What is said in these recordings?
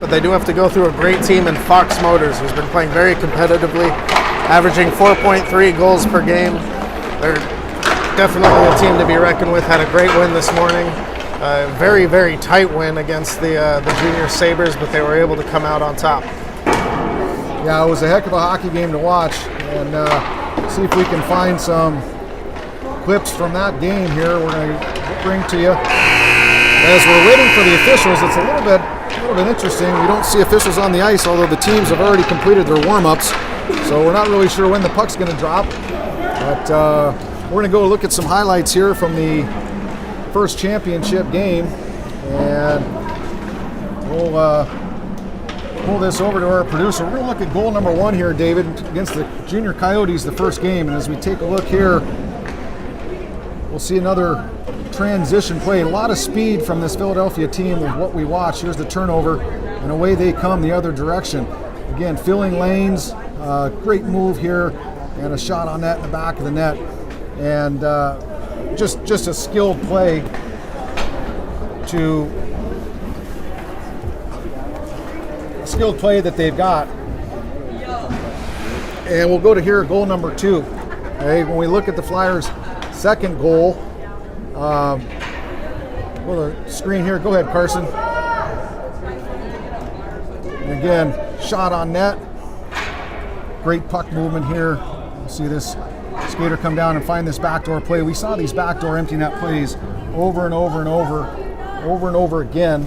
but they do have to go through a great team in Fox Motors, who's been playing very competitively, averaging 4.3 goals per game. They're definitely a team to be reckoned with. Had a great win this morning. Very, very tight win against the Junior Sabres, but they were able to come out on top. Yeah, it was a heck of a hockey game to watch, and see if we can find some clips from that game here we're going to bring to you. As we're waiting for the officials, it's a little bit interesting. We don't see officials on the ice, although the teams have already completed their warm-ups, so we're not really sure when the puck's going to drop. But we're going to go look at some highlights here from the first championship game, and we'll pull this over to our producer. We're going to look at goal number 1 here, David, against the Junior Coyotes, the first game. And as we take a look here, we'll see another transition play. A lot of speed from this Philadelphia team with what we watch. Here's the turnover, and away they come the other direction. Again, filling lanes, great move here, and a shot on net in the back of the net. And just a skilled play that they've got. And we'll go to here, goal number 2. Okay, when we look at the Flyers' second goal, well, the screen here. Go ahead, Carson. And again, shot on net. Great puck movement here. You'll see this skater come down and find this backdoor play. We saw these backdoor empty net plays over and over again.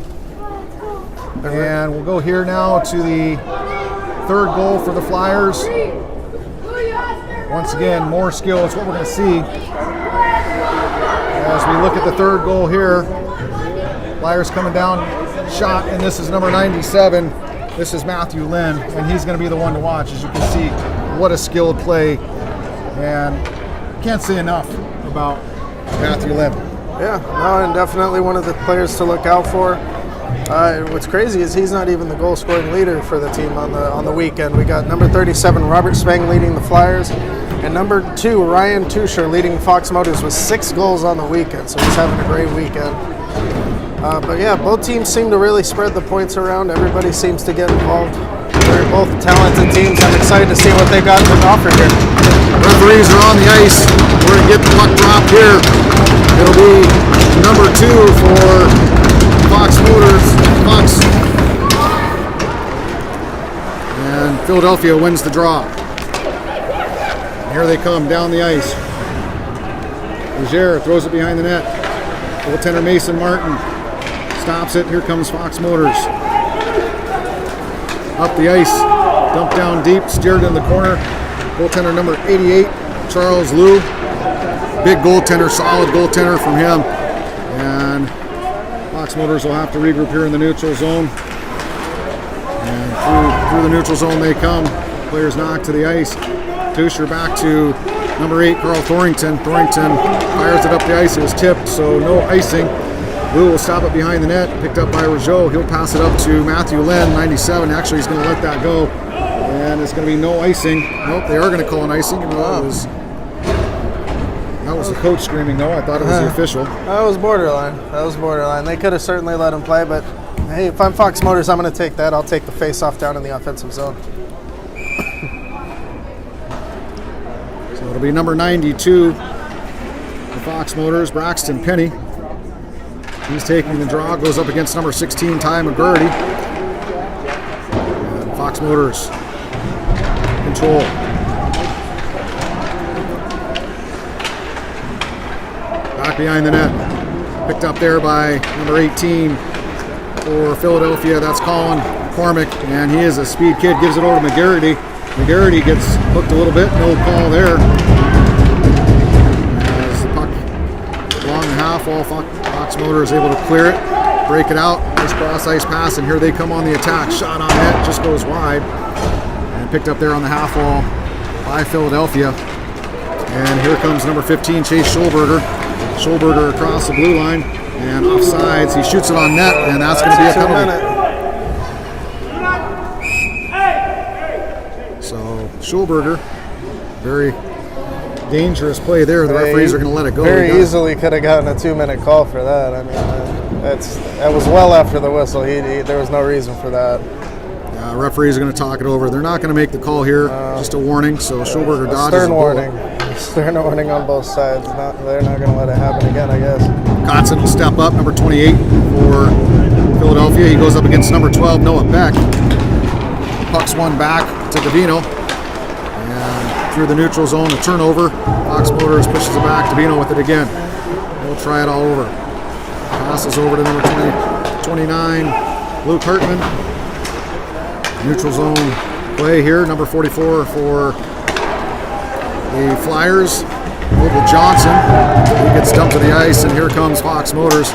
And we'll go here now to the third goal for the Flyers. Once again, more skill is what we're going to see. As we look at the third goal here, Flyers coming down, shot, and this is number 97. This is Matthew Lynn, and he's going to be the one to watch. As you can see, what a skilled play. And can't say enough about Matthew Lynn. Yeah, no, and definitely one of the players to look out for. What's crazy is he's not even the goal scoring leader for the team on the weekend. We got number 37, Robert Spang, leading the Flyers, and number 2, Ryan Tusher, leading Fox Motors with 6 goals on the weekend, so he's having a great weekend. But yeah, both teams seem to really spread the points around. Everybody seems to get involved. They're both talented teams. I'm excited to see what they got to offer here. Referees are on the ice. We're going to get the puck drop here. It'll be number 2 for Fox Motors. Fox. And Philadelphia wins the draw. And here they come down the ice. Leger throws it behind the net. Goaltender Mason Martin stops it. Here comes Fox Motors. Up the ice, dumped down deep, steered in the corner. Goaltender number 88, Charles Liu. Big goaltender, solid goaltender from him. And Fox Motors will have to regroup here in the neutral zone. And through the neutral zone they come. Players knock to the ice. Tusher back to number 8, Carl Thorrington. Thorrington fires it up the ice. It was tipped, so no icing. Liu will stop it behind the net, picked up by Rougeau. He'll pass it up to Matthew Lynn, 97. Actually, he's going to let that go. And it's going to be no icing. Nope, they are going to call an icing. That was the coach screaming, no. I thought it was the official. That was borderline. They could have certainly let him play, but hey, if I'm Fox Motors, I'm going to take that. I'll take the face-off down in the offensive zone. So it'll be number 92 for Fox Motors, Braxton Penny. He's taking the draw, goes up against number 16, Ty McGurdy. And Fox Motors control. Back behind the net. Picked up there by number 18 for Philadelphia. That's Colin McCormick, and he is a speed kid. Gives it over to McGarity. McGarity gets hooked a little bit. No call there. As the puck along the half wall, Fox Motor is able to clear it, break it out. Nice cross ice pass, and here they come on the attack. Shot on net, just goes wide, and picked up there on the half wall by Philadelphia. And here comes number 15, Chase Schulberger. Schulberger across the blue line and offsides. He shoots it on net, and that's going to be a penalty. So Schulberger, very dangerous play there. The referees are going to let it go. Very easily could have gotten a 2-minute call for that. I mean, That was well after the whistle. There was no reason for that. Referees are going to talk it over. They're not going to make the call here. Just a warning. So Schoberger dodges. Stern warning. Stern warning on both sides. They're not going to let it happen again, I guess. Kotzen will step up, number 28 for Philadelphia. He goes up against number 12, Noah Beck. Puck's one back to Davino. And through the neutral zone, a turnover. Fox Motors pushes it back. Davino with it again. We'll try it all over. Passes over to number 29, Luke Hartman. Neutral zone play here, number 44 for the Flyers. Noble Johnson, he gets dumped to the ice, and here comes Fox Motors.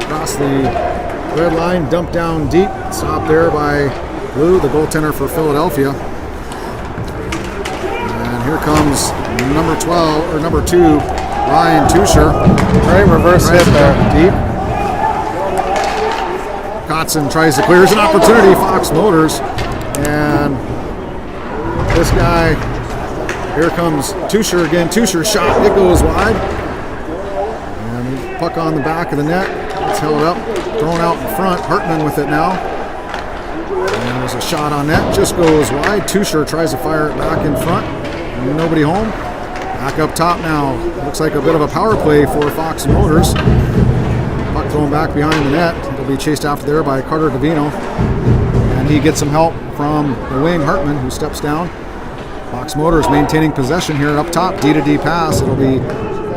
Across the red line, dumped down deep, stopped there by Lou, the goaltender for Philadelphia. And here comes number 12, or number 2, Ryan Tusher. Great reverse hit there. Deep. Kotzen tries to clear. There's an opportunity, Fox Motors. And this guy, here comes Tusher again. Tusher shot, it goes wide. And puck on the back of the net. It's held up, thrown out in front. Hartman with it now. And there's a shot on net, just goes wide. Tusher tries to fire it back in front. Nobody home. Back up top now. Looks like a bit of a power play for Fox Motors. Puck thrown back behind the net. It'll be chased after there by Carter Davino. And he gets some help from the wing, Hartman, who steps down. Fox Motors maintaining possession here up top. D-to-D pass. It'll be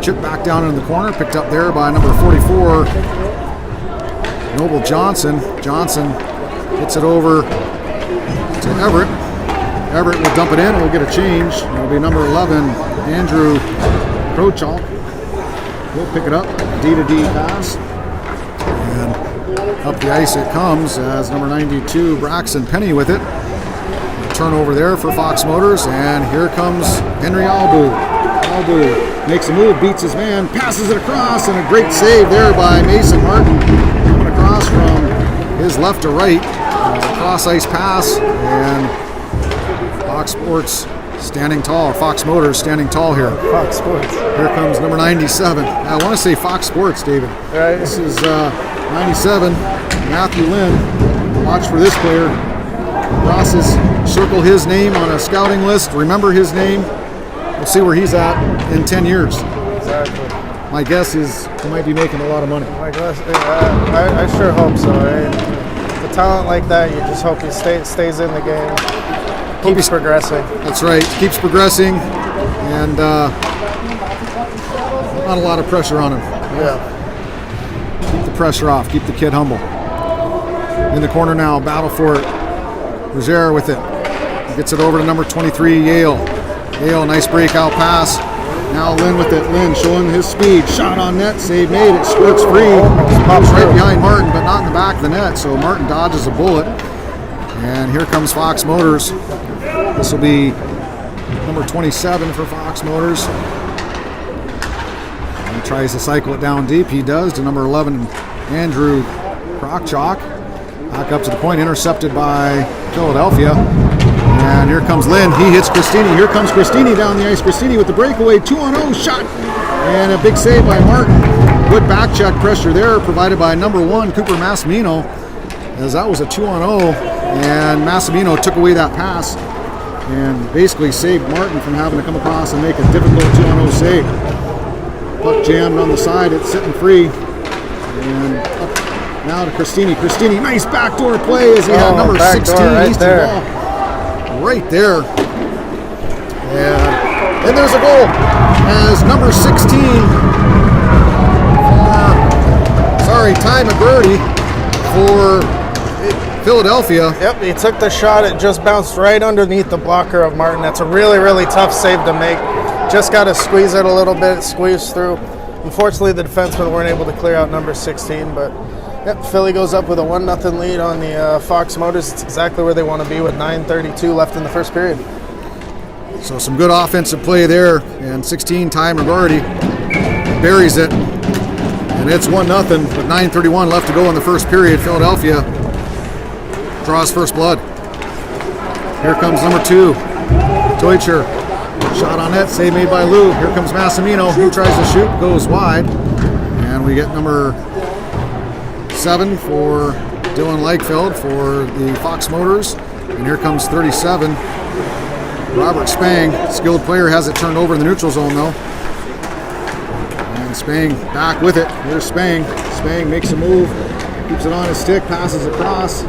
chipped back down in the corner. Picked up there by number 44, Noble Johnson. Johnson gets it over to Everett. Everett will dump it in and we'll get a change. It'll be number 11, Andrew Krochalk. He'll pick it up. D-to-D pass. And up the ice it comes as number 92, Braxton Penny with it. A turnover there for Fox Motors, and here comes Henry Albu. Albu makes a move, beats his man, passes it across, and a great save there by Mason Martin. Coming across from his left to right. Cross ice pass, and Fox Sports standing tall. Fox Motors standing tall here. Fox Sports. Here comes number 97. I want to say Fox Sports, David. Right. This is 97, Matthew Lynn. Watch for this player. Crosses, circle his name on a scouting list. Remember his name. We'll see where he's at in 10 years. Exactly. My guess is he might be making a lot of money. My gosh, I sure hope so. Right? The talent like that, you just hope he stays in the game. Keeps progressing. That's right. Keeps progressing, and not a lot of pressure on him. Yeah. Keep the pressure off. Keep the kid humble. In the corner now, battle for it. Roger with it. Gets it over to number 23, Yale. Yale, nice breakout pass. Now Lynn with it. Lynn showing his speed. Shot on net. Save made. It squirts free. Pops right behind Martin, but not in the back of the net. So Martin dodges a bullet. And here comes Fox Motors. This will be number 27 for Fox Motors. He tries to cycle it down deep. He does to number 11, Andrew Krochalk. Back up to the point, intercepted by Philadelphia. And here comes Lynn. He hits Christini. Here comes Christini down the ice. Christini with the breakaway. 2-on-0 shot. And a big save by Martin. Good back check pressure there provided by number 1, Cooper Massimino. As that was a 2-on-0. And Massimino took away that pass and basically saved Martin from having to come across and make a difficult 2-on-0 save. Puck jammed on the side. It's sitting free. And up now to Christini. Christini, nice backdoor play as he had number 16. Right there. Right there. And there's a goal as number 16 Ty McGurdy for Philadelphia. Yep, he took the shot. It just bounced right underneath the blocker of Martin. That's a really, really tough save to make. Just got to squeeze it a little bit, squeeze through. Unfortunately, the defensemen weren't able to clear out number 16, but yep, Philly goes up with a 1-0 lead on the Fox Motors. It's exactly where they want to be with 9:32 left in the first period. So some good offensive play there, and 16 Ty McGarty buries it, and it's 1-0 with 9:31 left to go in the first period. Philadelphia draws first blood. Here comes number 2, Deutscher. Shot on net, save made by Lou. Here comes Massimino, who tries to shoot, goes wide. And we get number 7 for Dylan Lakefeld for the Fox Motors. And here comes 37, Robert Spang. Skilled player, has it turned over in the neutral zone though. And Spang back with it. Here's Spang. Spang makes a move, keeps it on his stick, passes across,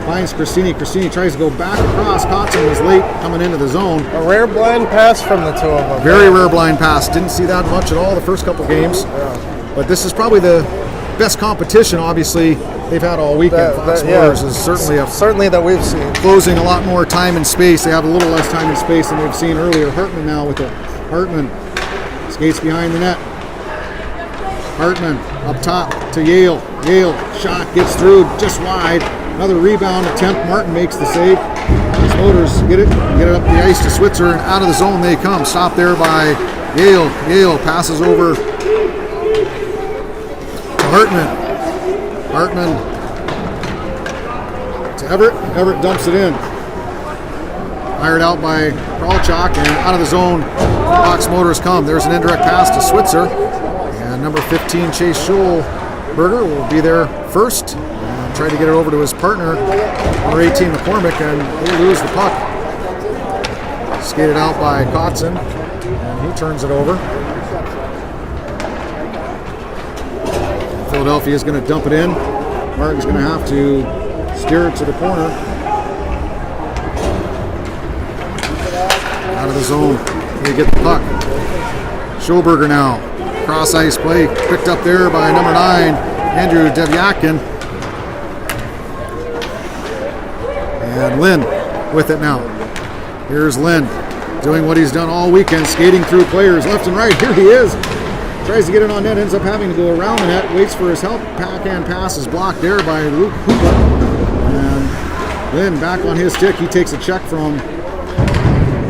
finds Christini. Christini tries to go back across. Kotson was late coming into the zone. A rare blind pass from the two of them. Very rare blind pass. Didn't see that much at all the first couple games. Yeah. But this is probably the best competition, obviously, they've had all weekend. Fox Motors is certainly that we've seen. Closing a lot more time and space. They have a little less time and space than we've seen earlier. Hartman now with it. Hartman skates behind the net. Hartman up top to Yale. Yale shot gets through just wide. Another rebound attempt. Martin makes the save. Fox Motors get it up the ice to Switzer, and out of the zone they come. Stopped there by Yale. Yale passes over to Hartman. Hartman to Everett. Everett dumps it in. Fired out by Kralchuk, and out of the zone Fox Motors come. There's an indirect pass to Switzer. And number 15, Chase Schulberger, will be there first. And try to get it over to his partner, number 18, McCormick, and they lose the puck. Skated out by Kotson, and he turns it over. Philadelphia is going to dump it in. Martin's going to have to steer it to the corner. Out of the zone, they get the puck. Schulberger now. Cross ice play picked up there by number 9, Andrew Devyakin. And Lynn with it now. Here's Lynn doing what he's done all weekend, skating through players left and right. Here he is. Tries to get it on net, ends up having to go around the net, waits for his help. Backhand pass is blocked there by Luke Hooper. And Lynn back on his stick. He takes a check from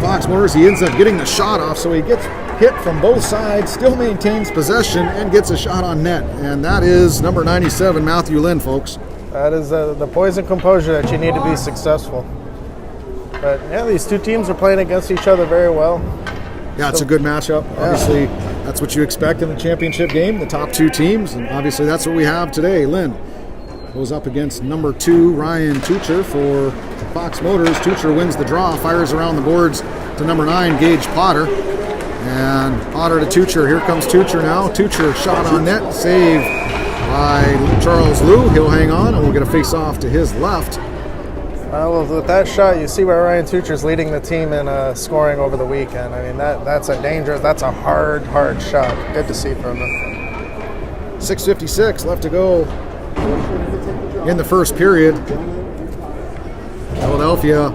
Fox Motors. He ends up getting the shot off, so he gets hit from both sides, still maintains possession, and gets a shot on net. And that is number 97, Matthew Lynn, folks. That is the poise and composure that you need to be successful. But yeah, these two teams are playing against each other very well. Yeah, it's a good matchup. Obviously, that's what you expect in the championship game, the top two teams, and obviously that's what we have today. Lynn goes up against number 2, Ryan Tucher for Fox Motors. Tucher wins the draw, fires around the boards to number 9, Gage Potter. And Potter to Tucher. Here comes Tucher now. Tucher shot on net, saved by Charles Liu. He'll hang on, and we'll get a face-off to his left. Well, with that shot, you see why Ryan Tucher's leading the team in scoring over the weekend. I mean, that's a hard shot. Good to see from him. 6:56 left to go in the first period. Philadelphia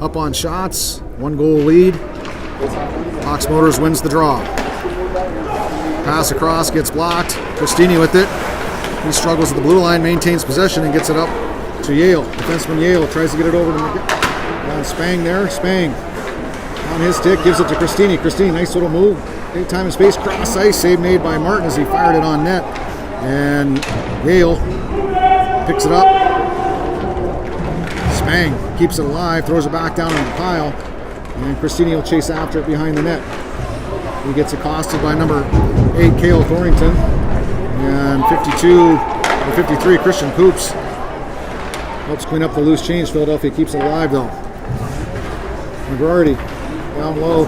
up on shots, 1-goal lead. Fox Motors wins the draw. Pass across, gets blocked. Christini with it. He struggles at the blue line, maintains possession, and gets it up to Yale. Defenseman Yale tries to get it over to Spang there. Spang on his stick, gives it to Christini. Christini, nice little move. Big time and space, cross ice, save made by Martin as he fired it on net. And Yale picks it up. Spang keeps it alive, throws it back down in the pile. And Christini will chase after it behind the net. He gets accosted by number 8, Cale Thornton. And 53, Christian Poops helps clean up the loose change. Philadelphia keeps it alive though. McGrarty down low.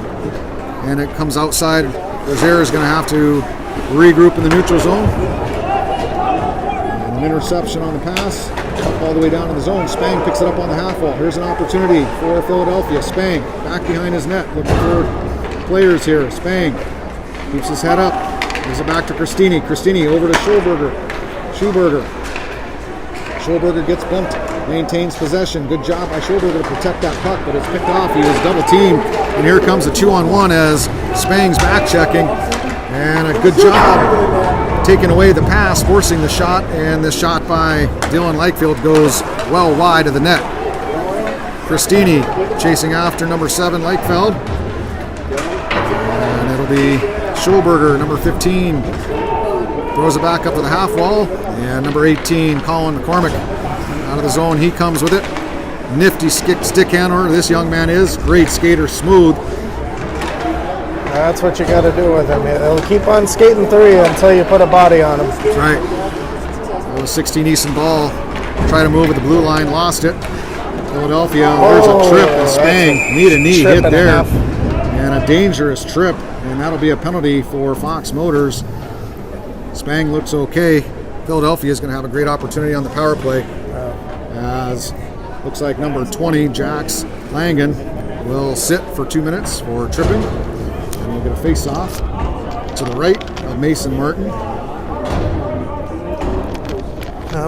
And it comes outside. Rozier is going to have to regroup in the neutral zone. And an interception on the pass. Up all the way down to the zone. Spang picks it up on the half wall. Here's an opportunity for Philadelphia. Spang back behind his net, looking for players here. Spang keeps his head up. Gives it back to Christini. Christini over to Schulberger. Schulberger gets bumped, maintains possession. Good job by Schulberger to protect that puck, but it's picked off. He was double teamed, and here comes a 2-on-1 as Spang's back checking, and a good job taking away the pass, forcing the shot, and the shot by Dylan Lakefeld goes well wide of the net. Christini chasing after number 7, Lakefeld. And it'll be Schulberger, number 15, throws it back up to the half wall. And number 18, Colin McCormick, out of the zone. He comes with it. Nifty stick handler, this young man is. Great skater, smooth. That's what you got to do with him. He'll keep on skating through you until you put a body on him. That's right. That was 16 Easton ball. Try to move at the blue line, lost it. Philadelphia, there's a trip, and Spang, knee to knee hit there. And a dangerous trip, and that'll be a penalty for Fox Motors. Spang looks okay. Philadelphia is going to have a great opportunity on the power play. As looks like number 20, Jax Langen, will sit for 2 minutes for tripping. And we'll get a face-off to the right of Mason Martin.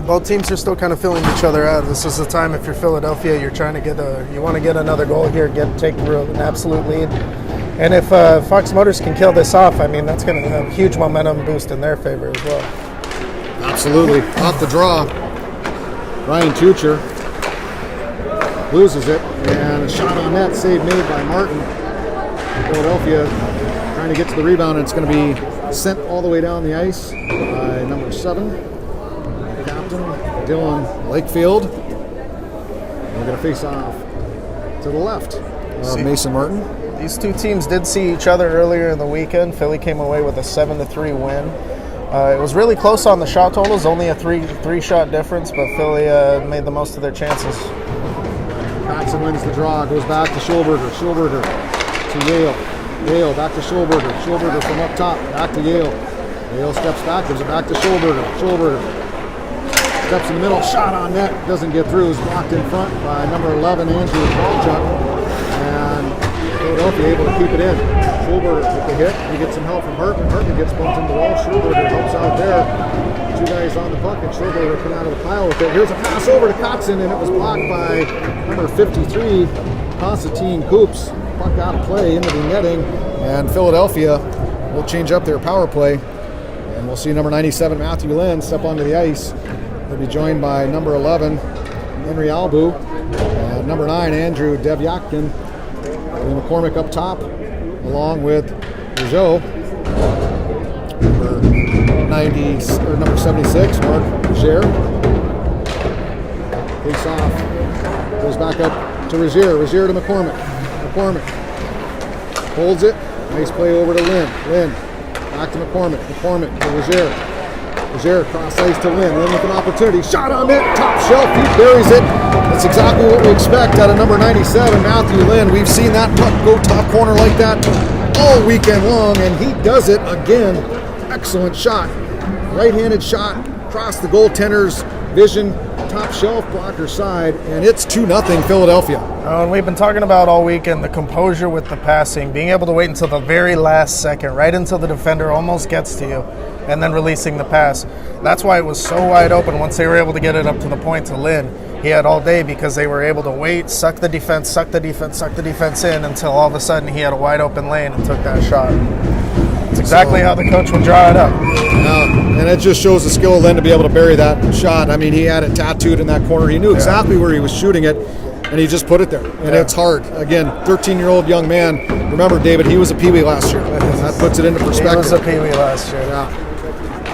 Both teams are still kind of filling each other out. This is the time, if you're Philadelphia, you're trying to you want to get another goal here, take an absolute lead. And if Fox Motors can kill this off, I mean, that's going to have a huge momentum boost in their favor as well. Absolutely. Off the draw. Ryan Tucher loses it, and a shot on net, save made by Martin. Philadelphia trying to get to the rebound, and it's going to be sent all the way down the ice by number 7, captain Dylan Lakefield. We're going to face off to the left of Mason Martin. These two teams did see each other earlier in the weekend. Philly came away with a 7-3 win. It was really close on the shot totals, only a three-shot difference, but Philly made the most of their chances. Paxson wins the draw, goes back to Schulberger. Schulberger to Yale. Yale back to Schulberger. Schulberger from up top, back to Yale. Yale steps back, gives it back to Schulberger. Schulberger steps in the middle, shot on net, doesn't get through, is blocked in front by number 11, Andrew Walchuk. And Philadelphia able to keep it in. Schulberger with the hit. He gets some help from Hartman. Hartman gets bumped into the wall. Schulberger helps out there. 2 guys on the puck, and Schulberger come out of the pile with it. Here's a pass over to Coxon, and it was blocked by number 53, Constantine Coops. Puck out of play into the netting, and Philadelphia will change up their power play. And we'll see number 97, Matthew Lynn, step onto the ice. He'll be joined by number 11, Henry Albu, and number 9, Andrew Devyatkin. McCormick up top, along with Rougeau, number 76, Mark Rozier. Face off, goes back up to Rozier. Rozier to McCormick. McCormick holds it. Nice play over to Lynn. Lynn back to McCormick. McCormick to Rozier. Rozier cross ice to Lynn. Lynn with an opportunity. Shot on net. Top shelf. He buries it. That's exactly what we expect out of number 97, Matthew Lynn. We've seen that puck go top corner like that all weekend long, and he does it again. Excellent shot. Right-handed shot. Across the goaltender's vision. Top shelf blocker side, and it's 2-0 Philadelphia. And we've been talking about all weekend the composure with the passing, being able to wait until the very last second, right until the defender almost gets to you, and then releasing the pass. That's why it was so wide open once they were able to get it up to the point to Lynn. He had all day because they were able to wait, suck the defense in until all of a sudden he had a wide open lane and took that shot. It's exactly how the coach would draw it up. And it just shows the skill of Lynn to be able to bury that shot. I mean, he had it tattooed in that corner. He knew exactly where he was shooting it, and he just put it there. And it's hard. Again, 13-year-old young man. Remember, David, he was a peewee last year. That puts it into perspective. He was a peewee last year. Yeah.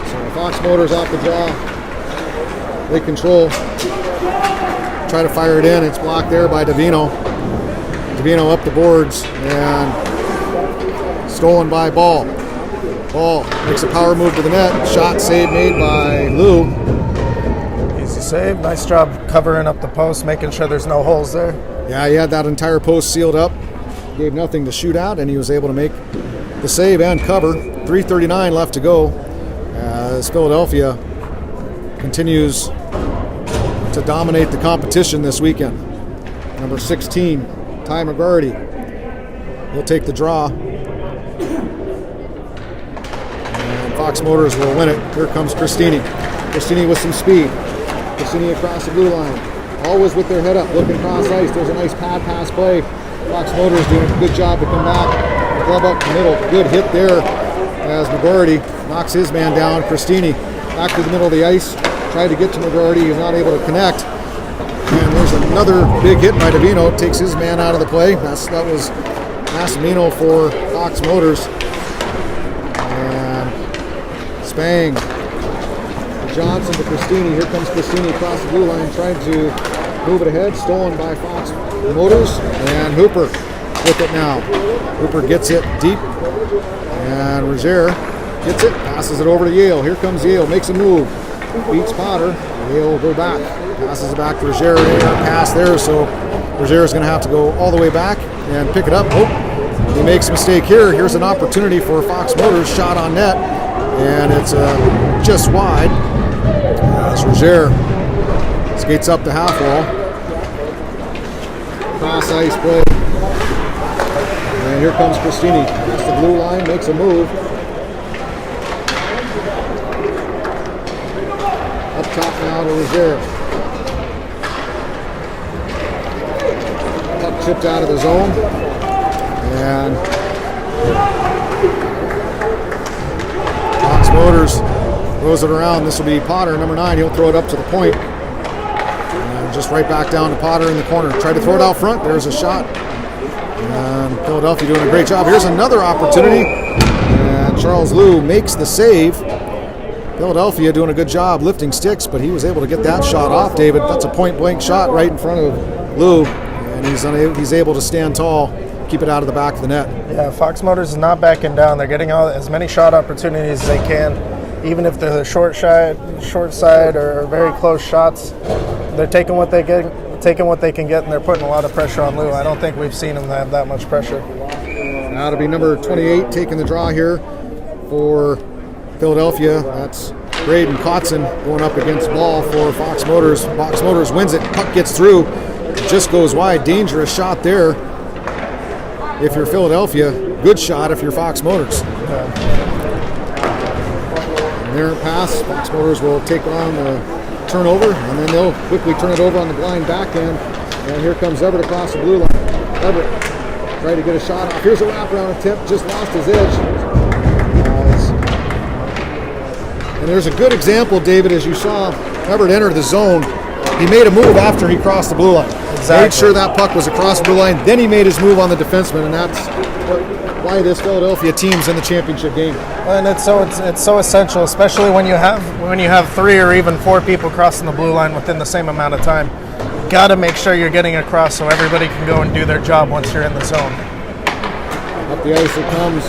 So Fox Motors off the draw. They control. Try to fire it in. It's blocked there by Davino. Davino up the boards and stolen by Ball. Ball makes a power move to the net. Shot save made by Lou. Easy save. Nice job covering up the post, making sure there's no holes there. Yeah, he had that entire post sealed up. Gave nothing to shoot out, and he was able to make the save and cover. 3:39 left to go as Philadelphia continues to dominate the competition this weekend. Number 16, Ty McGarty. He'll take the draw. And Fox Motors will win it. Here comes Christini. Christini with some speed. Christini across the blue line. Always with their head up, looking cross ice. There's a nice pad pass play. Fox Motors doing a good job to come back. Glove up the middle. Good hit there as McGarty knocks his man down. Christini back to the middle of the ice. Tried to get to McGarty. He's not able to connect. And there's another big hit by Davino. Takes his man out of the play. That was Massimino for Fox Motors. And Spang. Johnson to Christini. Here comes Christini across the blue line, trying to move it ahead. Stolen by Fox Motors. And Hooper with it now. Hooper gets it deep, and Rozier gets it, passes it over to Yale. Here comes Yale, makes a move, beats Potter. Yale will go back, passes it back to Rozier. Pass there, so Rozier is going to have to go all the way back and pick it up. Oh, he makes a mistake here. Here's an opportunity for Fox Motors, shot on net, and it's just wide. As Rozier skates up the half wall. Cross ice play. And here comes Christini. Across the blue line, makes a move. Up top now to Rozier. Puck chipped out of the zone. And Fox Motors throws it around. This will be Potter, number 9. He'll throw it up to the point. And just right back down to Potter in the corner. Tried to throw it out front. There's a shot. And Philadelphia doing a great job. Here's another opportunity. And Charles Liu makes the save. Philadelphia doing a good job lifting sticks, but he was able to get that shot off, David. That's a point-blank shot right in front of Liu. And he's able to stand tall, keep it out of the back of the net. Yeah, Fox Motors is not backing down. They're getting out as many shot opportunities as they can. Even if they're the short side or very close shots, they're taking what they can get, and they're putting a lot of pressure on Liu. I don't think we've seen him have that much pressure. Now to be number 28 taking the draw here for Philadelphia. That's Braden Kotzen going up against ball for Fox Motors. Fox Motors wins it. Puck gets through. It just goes wide. Dangerous shot there if you're Philadelphia. Good shot if you're Fox Motors. And their pass, Fox Motors will take on the turnover, and then they'll quickly turn it over on the blind backhand. And here comes Everett across the blue line. Everett trying to get a shot off. Here's a wraparound attempt, just lost his edge. And there's a good example, David, as you saw Everett enter the zone. He made a move after he crossed the blue line. Exactly. Made sure that puck was across the blue line. Then he made his move on the defenseman, and that's why this Philadelphia team's in the championship game. And it's so essential, especially when you have 3 or even 4 people crossing the blue line within the same amount of time. Got to make sure you're getting across so everybody can go and do their job once you're in the zone. Up the ice it comes.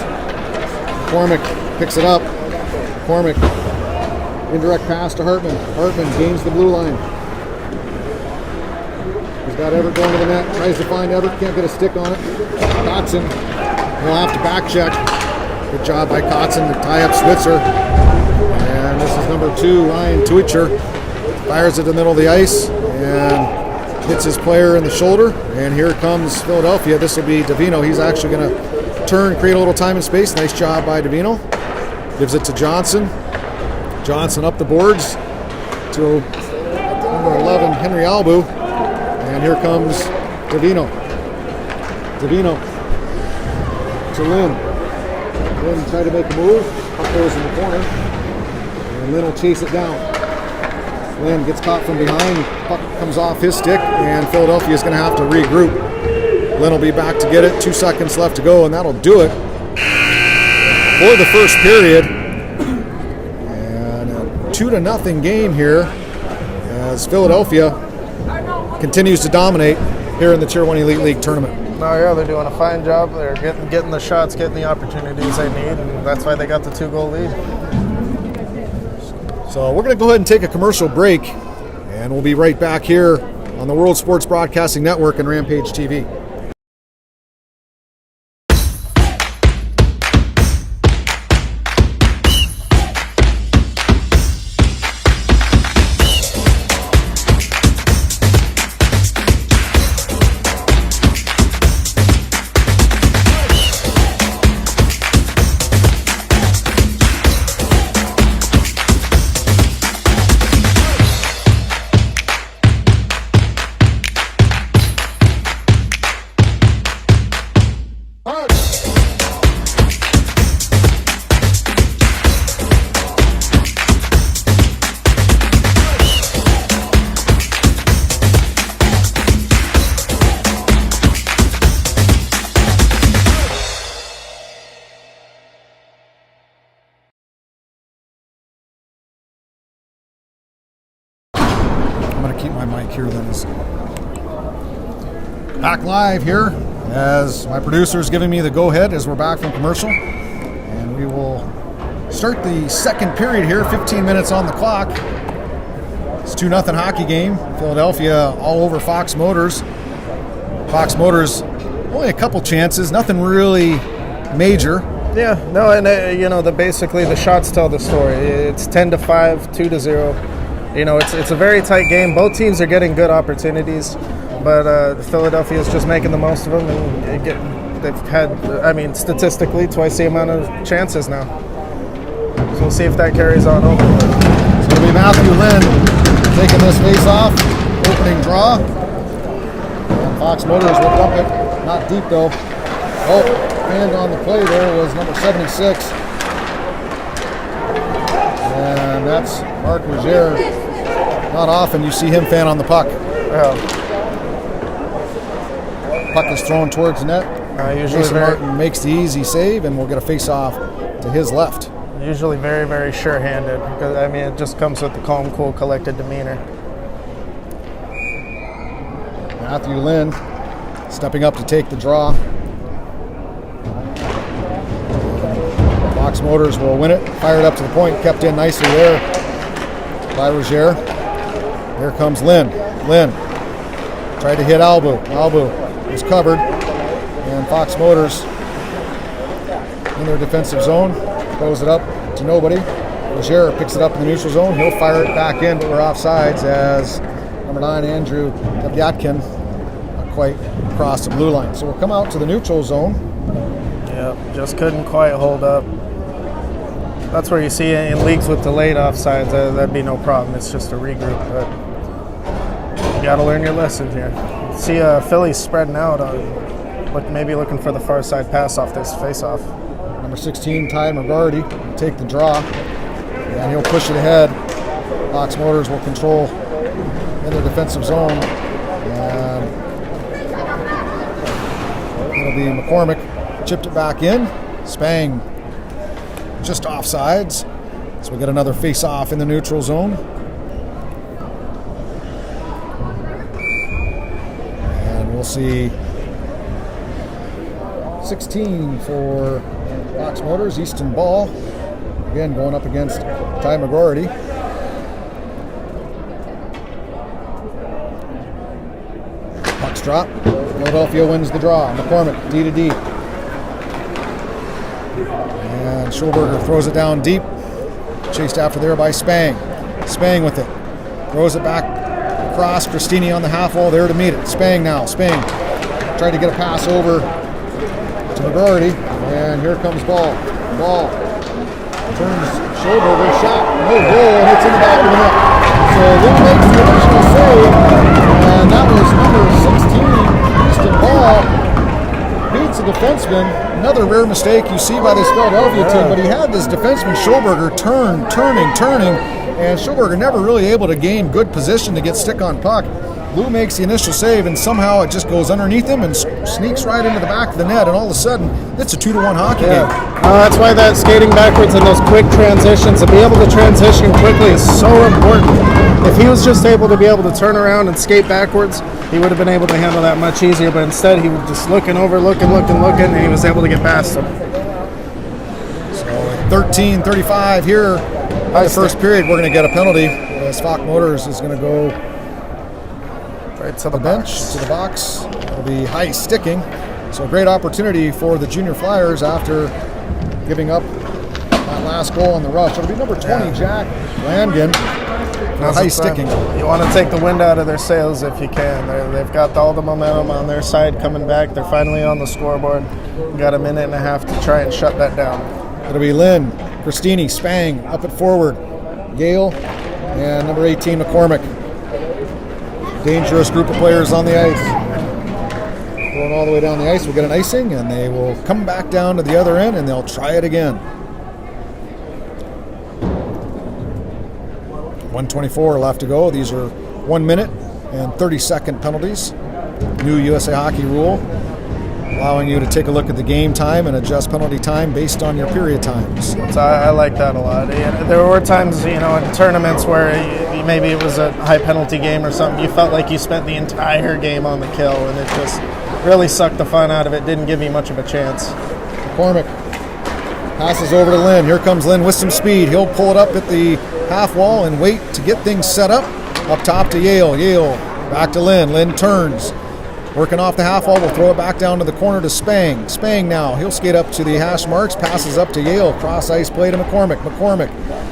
McCormick picks it up. McCormick, indirect pass to Hartman. Hartman gains the blue line. He's got Everett going to the net. Tries to find Everett. Can't get a stick on it. Kotzen will have to back check. Good job by Kotzen to tie up Switzer. And this is number 2, Ryan Twitcher. Fires it in the middle of the ice and hits his player in the shoulder. And here comes Philadelphia. This will be Davino. He's actually going to turn, create a little time and space. Nice job by Davino. Gives it to Johnson. Johnson up the boards to number 11, Henry Albu. And here comes Davino. Davino to Lynn. Lynn tried to make a move. Puck goes in the corner. And Lynn will chase it down. Lynn gets caught from behind. Puck comes off his stick, and Philadelphia is going to have to regroup. Lynn will be back to get it. 2 seconds left to go, and that'll do it for the first period. And a 2-0 game here as Philadelphia continues to dominate here in the Tier 1 Elite League tournament. No, yeah, they're doing a fine job. They're getting the shots, getting the opportunities they need, and that's why they got the 2-goal lead. So we're going to go ahead and take a commercial break, and we'll be right back here on the World Sports Broadcasting Network and Rampage TV. Keep my mic here then. Back live here As my producer is giving me the go-ahead as we're back from commercial. And we will start the second period here, 15 minutes on the clock. It's 2-0 hockey game. Philadelphia all over Fox Motors. Fox Motors, only a couple chances, nothing really major. Yeah, no, and basically the shots tell the story. It's 10-5, 2-0. It's a very tight game. Both teams are getting good opportunities, but Philadelphia is just making the most of them, and they've had, statistically, twice the amount of chances now. So we'll see if that carries on over. So it'll be Matthew Lynn taking this face-off, opening draw. And Fox Motors will dump it, not deep though. Oh, hand on the play there was number 76. And that's Mark Rozier. Not often you see him fan on the puck. Yeah. Puck is thrown towards the net. Usually Martin makes the easy save, and we'll get a face-off to his left. Usually very, very sure-handed, because it just comes with the calm, cool, collected demeanor. Matthew Lynn stepping up to take the draw. Fox Motors will win it. Fired up to the point, kept in nicely there by Rozier. Here comes Lynn. Lynn tried to hit Albu. Albu was covered, and Fox Motors in their defensive zone. Throws it up to nobody. Rozier picks it up in the neutral zone. He'll fire it back in, but we're offsides as number 9, Andrew Debyatkin, not quite across the blue line. So we'll come out to the neutral zone. Yeah, just couldn't quite hold up. That's where you see in leagues with delayed offsides, that'd be no problem. It's just a regroup, but you got to learn your lessons here. See Philly spreading out, maybe looking for the far side pass off this face-off. Number 16, Ty McGarty, will take the draw, and he'll push it ahead. Fox Motors will control in their defensive zone, and it'll be McCormick. Chipped it back in. Spang just offsides, so we get another face-off in the neutral zone. And we'll see 16 for Fox Motors, Easton Ball, again going up against Ty McGarty. Pucks drop. Philadelphia wins the draw. McCormick, D to D. And Schulberger throws it down deep. Chased after there by Spang. Spang with it. Throws it back across. Christini on the half wall there to meet it. Spang now. Spang tried to get a pass over to McGarty. And here comes Ball. Ball turns Schulberger, shot, no goal, and it's in the back of the net. So Lynn makes the initial save, and that was number 16, Easton Ball, beats the defenseman. Another rare mistake you see by this Philadelphia team, but he had this defenseman Schulberger turning, and Schulberger never really able to gain good position to get stick on puck. Lou makes the initial save, and somehow it just goes underneath him and sneaks right into the back of the net, and all of a sudden, it's a 2-1 hockey game. That's why that skating backwards and those quick transitions, to be able to transition quickly is so important. If he was just able to be able to turn around and skate backwards, he would have been able to handle that much easier, but instead he was just looking, and he was able to get past him. So 13:35 here in the first period, we're going to get a penalty as Fox Motors is going to go right to the bench, to the box. It'll be high sticking. So a great opportunity for the Junior Flyers after giving up that last goal on the rush. It'll be number 20, Jack Langen, for high sticking. You want to take the wind out of their sails if you can. They've got all the momentum on their side coming back. They're finally on the scoreboard. We've got a minute and a half to try and shut that down. It'll be Lynn, Christini, Spang up at forward, Gale, and number 18, McCormick. Dangerous group of players on the ice. Going all the way down the ice, we'll get an icing, and they will come back down to the other end, and they'll try it again. 1:24 left to go. These are 1 minute and 30-second penalties. New USA Hockey rule, allowing you to take a look at the game time and adjust penalty time based on your period times. So I like that a lot. There were times, in tournaments where maybe it was a high penalty game or something, you felt like you spent the entire game on the kill, and really sucked the fun out of it. Didn't give me much of a chance. McCormick passes over to Lynn. Here comes Lynn with some speed. He'll pull it up at the half wall and wait to get things set up. Up top to Yale. Yale back to Lynn. Lynn turns. Working off the half wall, we'll throw it back down to the corner to Spang. Spang now, he'll skate up to the hash marks, passes up to Yale, cross ice play to McCormick. McCormick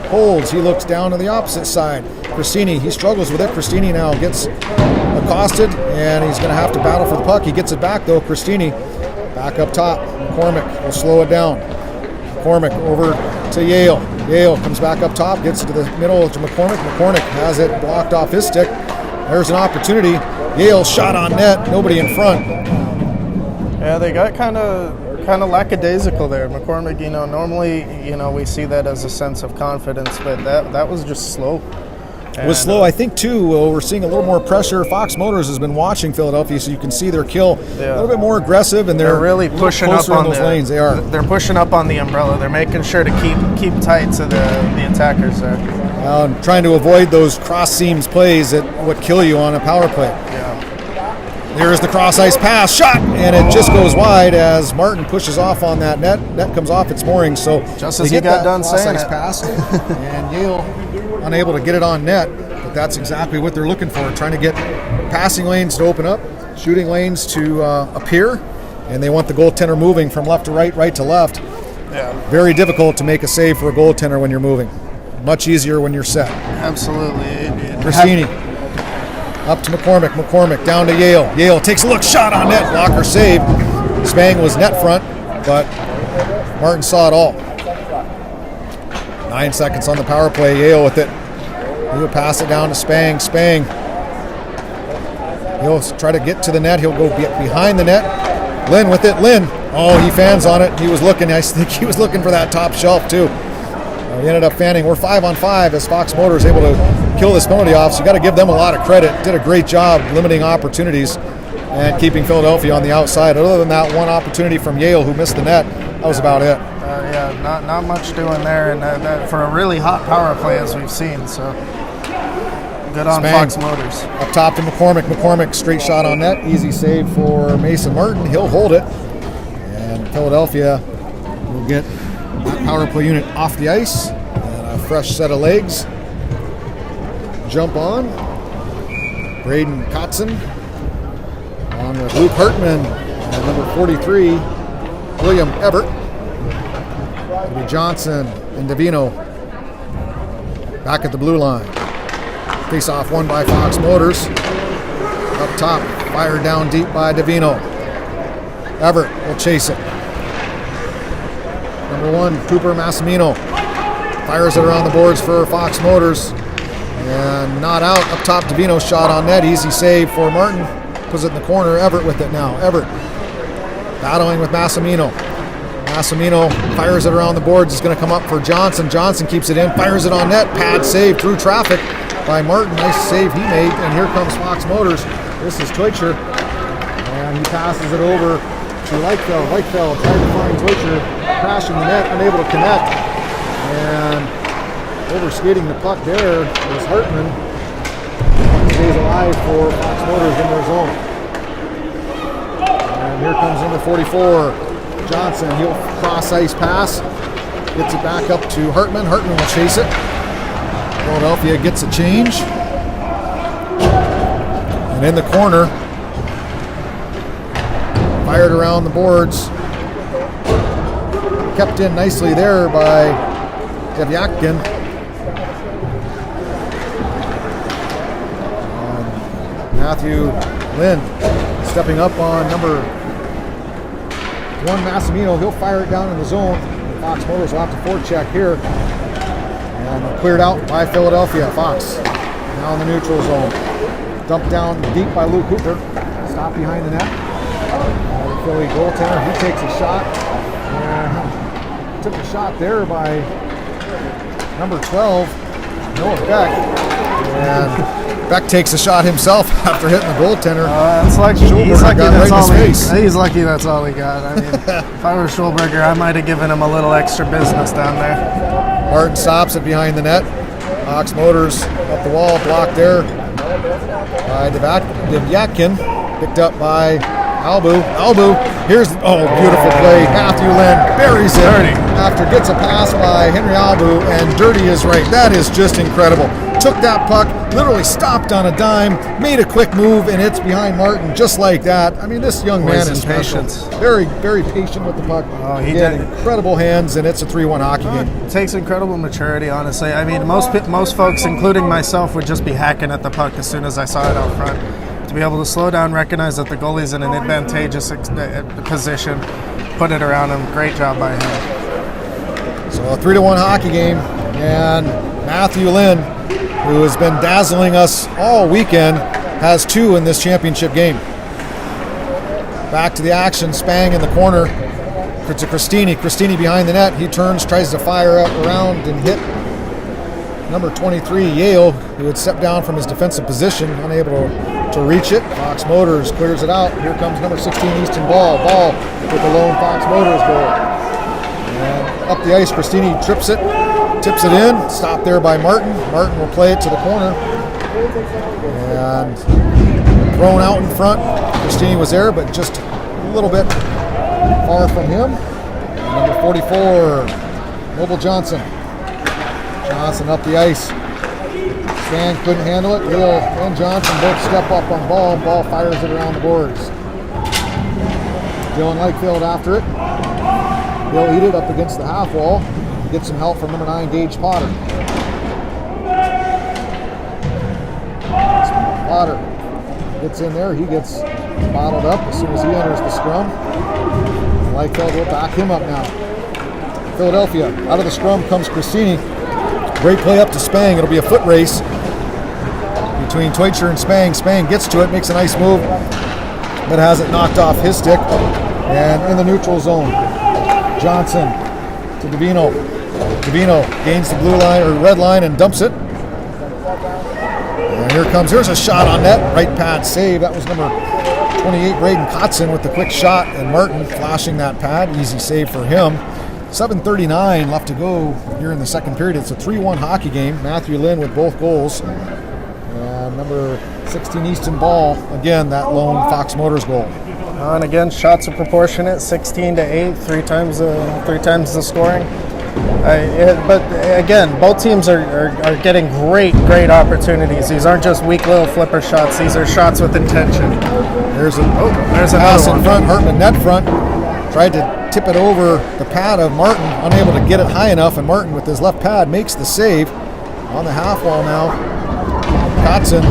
holds, he looks down to the opposite side. Christini, he struggles with it. Christini now gets accosted, and he's going to have to battle for the puck. He gets it back though. Christini back up top. McCormick will slow it down. McCormick over to Yale. Yale comes back up top, gets it to the middle to McCormick. McCormick has it blocked off his stick. There's an opportunity. Yale shot on net, nobody in front. Yeah, they got kind of lackadaisical there. McCormick, normally, we see that as a sense of confidence, but that was just slow. It was slow. I think, too, we're seeing a little more pressure. Fox Motors has been watching Philadelphia, so you can see their kill a little bit more aggressive, and they're really pushing up on those lanes. They are. They're pushing up on the umbrella. They're making sure to keep tight to the attackers there. Trying to avoid those cross seams plays that would kill you on a power play. Yeah. There's the cross ice pass, shot, and it just goes wide as Martin pushes off on that net. Net comes off its mooring, so just as he got done saying it. Pass, and Yale unable to get it on net, but that's exactly what they're looking for, trying to get passing lanes to open up, shooting lanes to appear, and they want the goaltender moving from left to right, right to left. Yeah. Very difficult to make a save for a goaltender when you're moving. Much easier when you're set. Absolutely. Christini up to McCormick. McCormick down to Yale. Yale takes a look, shot on net, blocker save. Spang was net front, but Martin saw it all. 9 seconds on the power play. Yale with it. He'll pass it down to Spang. Spang. He'll try to get to the net. He'll go behind the net. Lynn with it. Lynn. Oh, he fans on it. He was looking. I think he was looking for that top shelf too. He ended up fanning. We're 5-on-5 as Fox Motors able to kill this penalty off. So you got to give them a lot of credit. Did a great job limiting opportunities and keeping Philadelphia on the outside. Other than that one opportunity from Yale who missed the net, that was about it. Not much doing there, and that for a really hot power play as we've seen. So good on Spang. Fox Motors. Up top to McCormick. McCormick straight shot on net. Easy save for Mason Martin. He'll hold it, and Philadelphia will get that power play unit off the ice and a fresh set of legs. Jump on. Braden Kotzen along with Luke Hartman and number 43 William Everett. It'll be Johnson and Davino back at the blue line. Face off won by Fox Motors. Up top, fired down deep by Davino. Everett will chase it. Number 1, Cooper Massimino fires it around the boards for Fox Motors. And not out. Up top, Davino shot on net. Easy save for Martin. Puts it in the corner. Everett with it now. Everett battling with Massimino. Massimino fires it around the boards. It's going to come up for Johnson. Johnson keeps it in. Fires it on net. Pad save through traffic by Martin. Nice save he made. And here comes Fox Motors. This is Teutcher. And he passes it over to Leichfeld. Leichfeld trying to find Teutcher. Crashing the net. Unable to connect. And overskating the puck there is Hartman. Stays alive for Fox Motors in their zone. And here comes number 44, Johnson. He'll cross ice pass. Gets it back up to Hartman. Hartman will chase it. Philadelphia gets a change. And in the corner, fired around the boards. Kept in nicely there by Devyakin. Matthew Lynn stepping up on number 1 Massimino. He'll fire it down in the zone. Fox Motors will have to forecheck here. And cleared out by Philadelphia. Fox now in the neutral zone. Dumped down deep by Luke Cooper. Stop behind the net. The Philly goaltender, he takes a shot. And took a shot there by number 12, Noah Beck. And Beck takes a shot himself after hitting the goaltender. It's like he's lucky that's all he's lucky that's all he got. I mean, if I were Schulberger, I might have given him a little extra business down there. Martin stops it behind the net. Fox Motors up the wall, blocked there by Devyakin. Picked up by Albu. Here's, beautiful play. Matthew Lynn buries it. Dirty. After gets a pass by Henry Albu, and Dirty is right. That is just incredible. Took that puck, literally stopped on a dime, made a quick move, and it's behind Martin just like that. I mean, this young man is special. Very, very patient with the puck. Oh, he did. Incredible hands, and it's a 3-1 hockey game. It takes incredible maturity, honestly. I mean, most folks, including myself, would just be hacking at the puck as soon as I saw it out front. To be able to slow down, recognize that the goalie's in an advantageous position, put it around him. Great job by him. So a 3-1 hockey game, and Matthew Lynn, who has been dazzling us all weekend, has 2 in this championship game. Back to the action, Spang in the corner to Cristini. Cristini behind the net. He turns, tries to fire up around and hit number 23, Yale, who had stepped down from his defensive position, unable to reach it. Fox Motors clears it out. Here comes number 16, Easton Ball with the lone Fox Motors goal. And up the ice, Cristini trips it, tips it in, stopped there by Martin. Martin will play it to the corner. And thrown out in front. Cristini was there, but just a little bit far from him. And number 44, Noble Johnson. Johnson up the ice. Stan couldn't handle it. Hill and Johnson both step up on ball. Ball fires it around the boards. Dylan Lakefield after it. He'll eat it up against the half wall. Get some help from number 9, Gage Potter. Potter gets in there. He gets bottled up as soon as he enters the scrum. Lakefield will back him up now. Philadelphia. Out of the scrum comes Cristini. Great play up to Spang. It'll be a foot race between Teutcher and Spang. Spang gets to it, makes a nice move, but has it knocked off his stick. And in the neutral zone, Johnson to Davino. Davino gains the blue line or red line and dumps it. And here's a shot on net. Right pad save. That was number 28, Braden Kotzen, with the quick shot, and Martin flashing that pad. Easy save for him. 7:39 left to go here in the second period. It's a 3-1 hockey game. Matthew Lynn with both goals. And number 16, Easton Ball, again, that lone Fox Motors goal. And again, shots are proportionate, 16-8, three times the scoring. But again, both teams are getting great opportunities. These aren't just weak little flipper shots. These are shots with intention. There's a pass in front. Hartman net front. Tried to tip it over the pad of Martin, unable to get it high enough, and Martin with his left pad makes the save on the half wall now. Kotzen,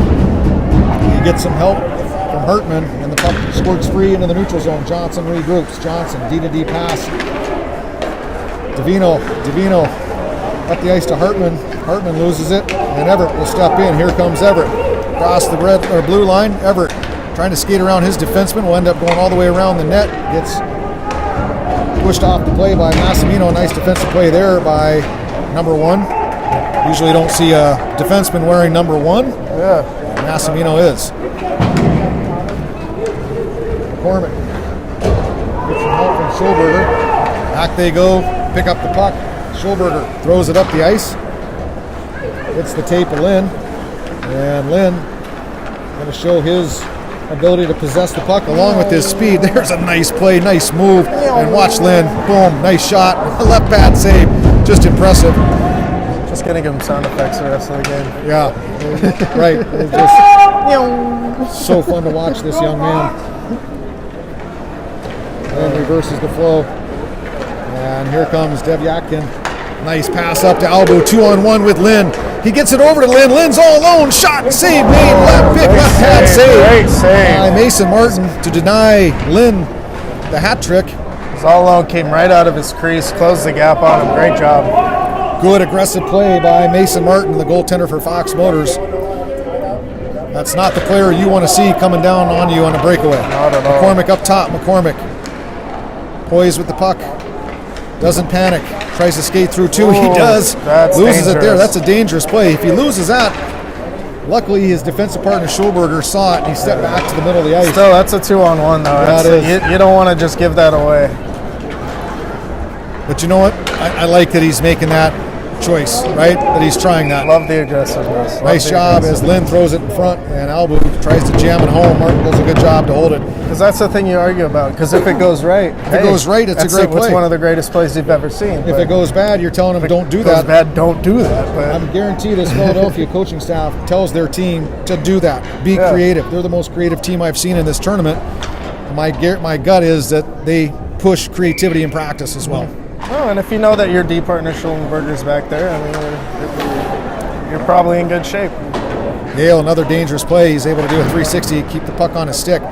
he gets some help from Hartman, and the puck squirts free into the neutral zone. Johnson regroups. Johnson, D-to-D pass. Davino up the ice to Hartman. Hartman loses it, and Everett will step in. Here comes Everett. Across the red or blue line. Everett trying to skate around his defenseman, will end up going all the way around the net. Gets pushed off the play by Massimino. Nice defensive play there by number 1. Usually don't see a defenseman wearing number 1. Yeah. Massimino is. McCormick gets some help from Schulberger. Back they go. Pick up the puck. Schulberger throws it up the ice. Hits the tape of Lynn. And Lynn going to show his ability to possess the puck along with his speed. There's a nice play, nice move. And watch Lynn. Boom, nice shot. Left pad save. Just impressive. Just going to give him sound effects the rest of the game. Yeah, right. It's just so fun to watch this young man. And reverses the flow. And here comes Devyatkin. Nice pass up to Albu. 2-on-1 with Lynn. He gets it over to Lynn. Lynn's all alone. Shot, save made. Left pad save. Great save. By Mason Martin to deny Lynn the hat trick. He's all alone. Came right out of his crease. Closed the gap on him. Great job. Good aggressive play by Mason Martin, the goaltender for Fox Motors. That's not the player you want to see coming down on you on a breakaway. Not at all. McCormick up top. McCormick poised with the puck. Doesn't panic. Tries to skate through two. He does. Loses it there. That's a dangerous play. If he loses that, luckily his defensive partner Schulberger saw it and he stepped back to the middle of the ice. Still, that's a 2-on-1 though. You don't want to just give that away. But you know what? I like that he's making that choice, right? That he's trying that. Love the aggressiveness. Nice job as Lynn throws it in front and Albu tries to jam it home. Martin does a good job to hold it. Because that's the thing you argue about. Because if it goes right, it goes right, it's a great play. It's one of the greatest plays you've ever seen. If it goes bad, you're telling them don't do that. If it goes bad, don't do that. But I'm guaranteed this Philadelphia coaching staff tells their team to do that. Be creative. They're the most creative team I've seen in this tournament. My gut is that they push creativity in practice as well. Oh, and if you know that your D partner Schulenberger's back there, I mean, you're probably in good shape. Yale, another dangerous play. He's able to do a 360, keep the puck on his stick.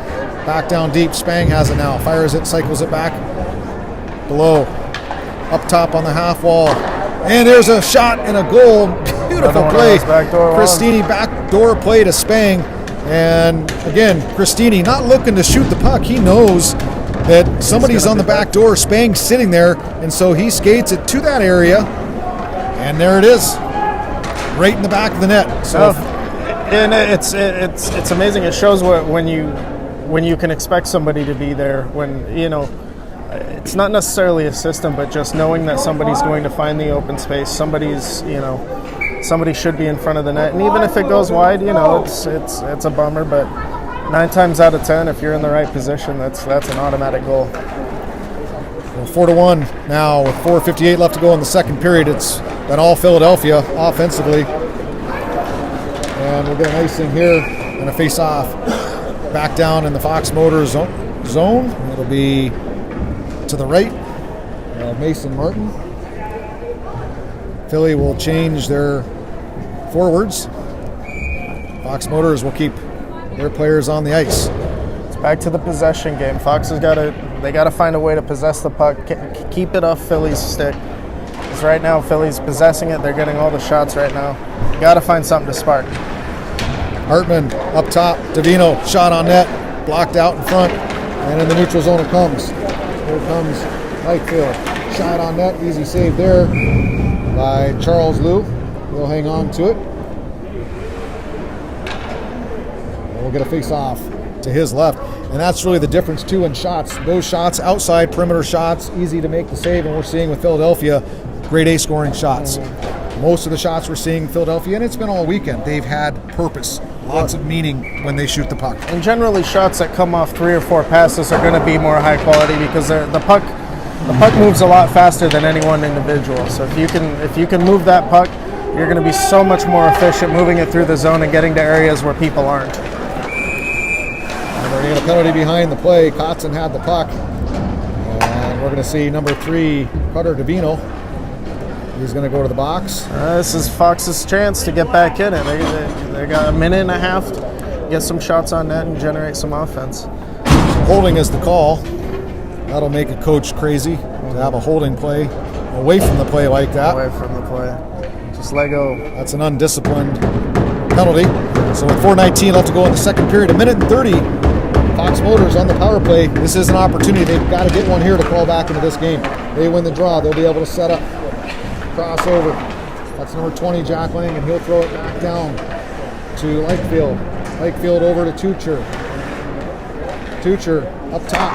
Back down deep. Spang has it now. Fires it, cycles it back. Below. Up top on the half wall. And there's a shot and a goal. Beautiful play. Christini backdoor play to Spang. And again, Christini not looking to shoot the puck. He knows that somebody's on the back door. Spang's sitting there. And so he skates it to that area. And there it is. Right in the back of the net. So and it's amazing. It shows when you can expect somebody to be there. When it's not necessarily a system, but just knowing that somebody's going to find the open space. Somebody should be in front of the net. And even if it goes wide, it's a bummer. But 9 times out of 10, if you're in the right position, that's an automatic goal. Well, 4-1 now with 4:58 left to go in the second period. It's been all Philadelphia offensively. And we'll get a nice thing here and a face-off back down in the Fox Motor zone. It'll be to the right of Mason Martin. Philly will change their forwards. Fox Motors will keep their players on the ice. It's back to the possession game. Fox has got to find a way to possess the puck, keep it off Philly's stick. Because right now Philly's possessing it. They're getting all the shots right now. Got to find something to spark. Hartman up top. Davino shot on net, blocked out in front, and in the neutral zone it comes. Here comes Lightfield. Shot on net, easy save there by Charles Liu. He'll hang on to it. And we'll get a face-off to his left. And that's really the difference, too, in shots. Those shots, outside perimeter shots, easy to make the save. And we're seeing with Philadelphia, grade A scoring shots. Most of the shots we're seeing Philadelphia, and it's been all weekend, they've had purpose. Lots of meaning when they shoot the puck. And generally shots that come off 3 or 4 passes are going to be more high quality because the puck moves a lot faster than any one individual. So if you can move that puck, you're going to be so much more efficient moving it through the zone and getting to areas where people aren't. And we're going to get a penalty behind the play. Kotzen had the puck. And we're going to see number 3, Cutter Davino. He's going to go to the box. This is Fox's chance to get back in it. They got a minute and a half to get some shots on net and generate some offense. Holding is the call. That'll make a coach crazy to have a holding play away from the play like that. Away from the play. Just let go. That's an undisciplined penalty. So with 4:19 left to go in the second period, a minute and 30, Fox Motors on the power play. This is an opportunity. They've got to get one here to crawl back into this game. They win the draw. They'll be able to set up. Crossover. That's number 20, Jack Lang, and he'll throw it back down to Lakefield. Lakefield over to Tucher. Tucher up top.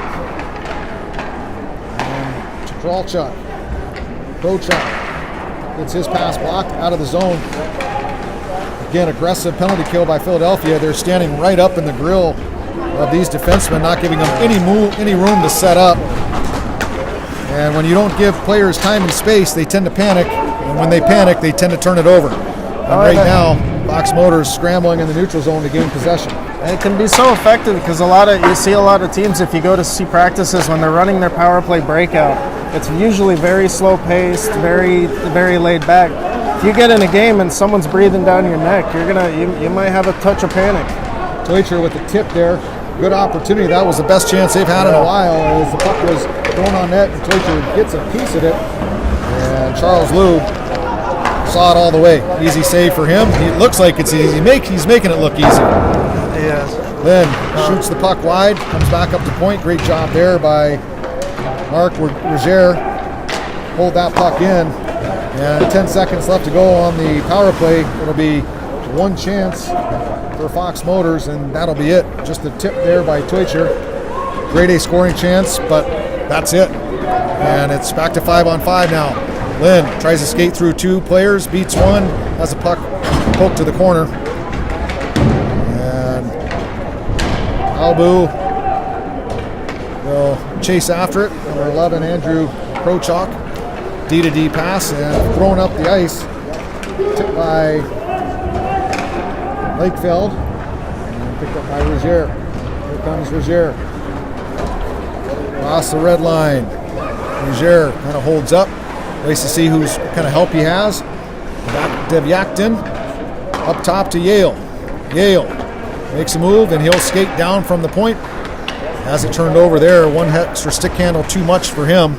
And to Kralchuk. Prochuk gets his pass blocked out of the zone. Again, aggressive penalty kill by Philadelphia. They're standing right up in the grill of these defensemen, not giving them any room to set up. And when you don't give players time and space, they tend to panic. And when they panic, they tend to turn it over. And right now, Fox Motors scrambling in the neutral zone to gain possession. And it can be so effective because you see a lot of teams, if you go to see practices when they're running their power play breakout, it's usually very slow paced, very, very laid back. If you get in a game and someone's breathing down your neck, you might have a touch of panic. Toicher with the tip there. Good opportunity. That was the best chance they've had in a while as the puck was thrown on net and Toicher gets a piece of it. And Charles Liu saw it all the way. Easy save for him. It looks like it's easy. He's making it look easy. Yes. Then shoots the puck wide, comes back up to point. Great job there by Marc Roger. Hold that puck in. And 10 seconds left to go on the power play. It'll be one chance for Fox Motors, and that'll be it. Just the tip there by Toicher. Grade A scoring chance, but that's it. And it's back to 5-on-5 now. Lynn tries to skate through 2 players, beats 1, has a puck poked to the corner. And Albu will chase after it. Number 11, Andrew Krochok, D-to-D pass and thrown up the ice. Tipped by Lakefeld and picked up by Rozier. Here comes Rozier. Across the red line. Rozier kind of holds up. Waits to see who's kind of help he has. Devyaktin up top to Yale. Yale makes a move and he'll skate down from the point. Has it turned over there. 1 extra stick handle too much for him.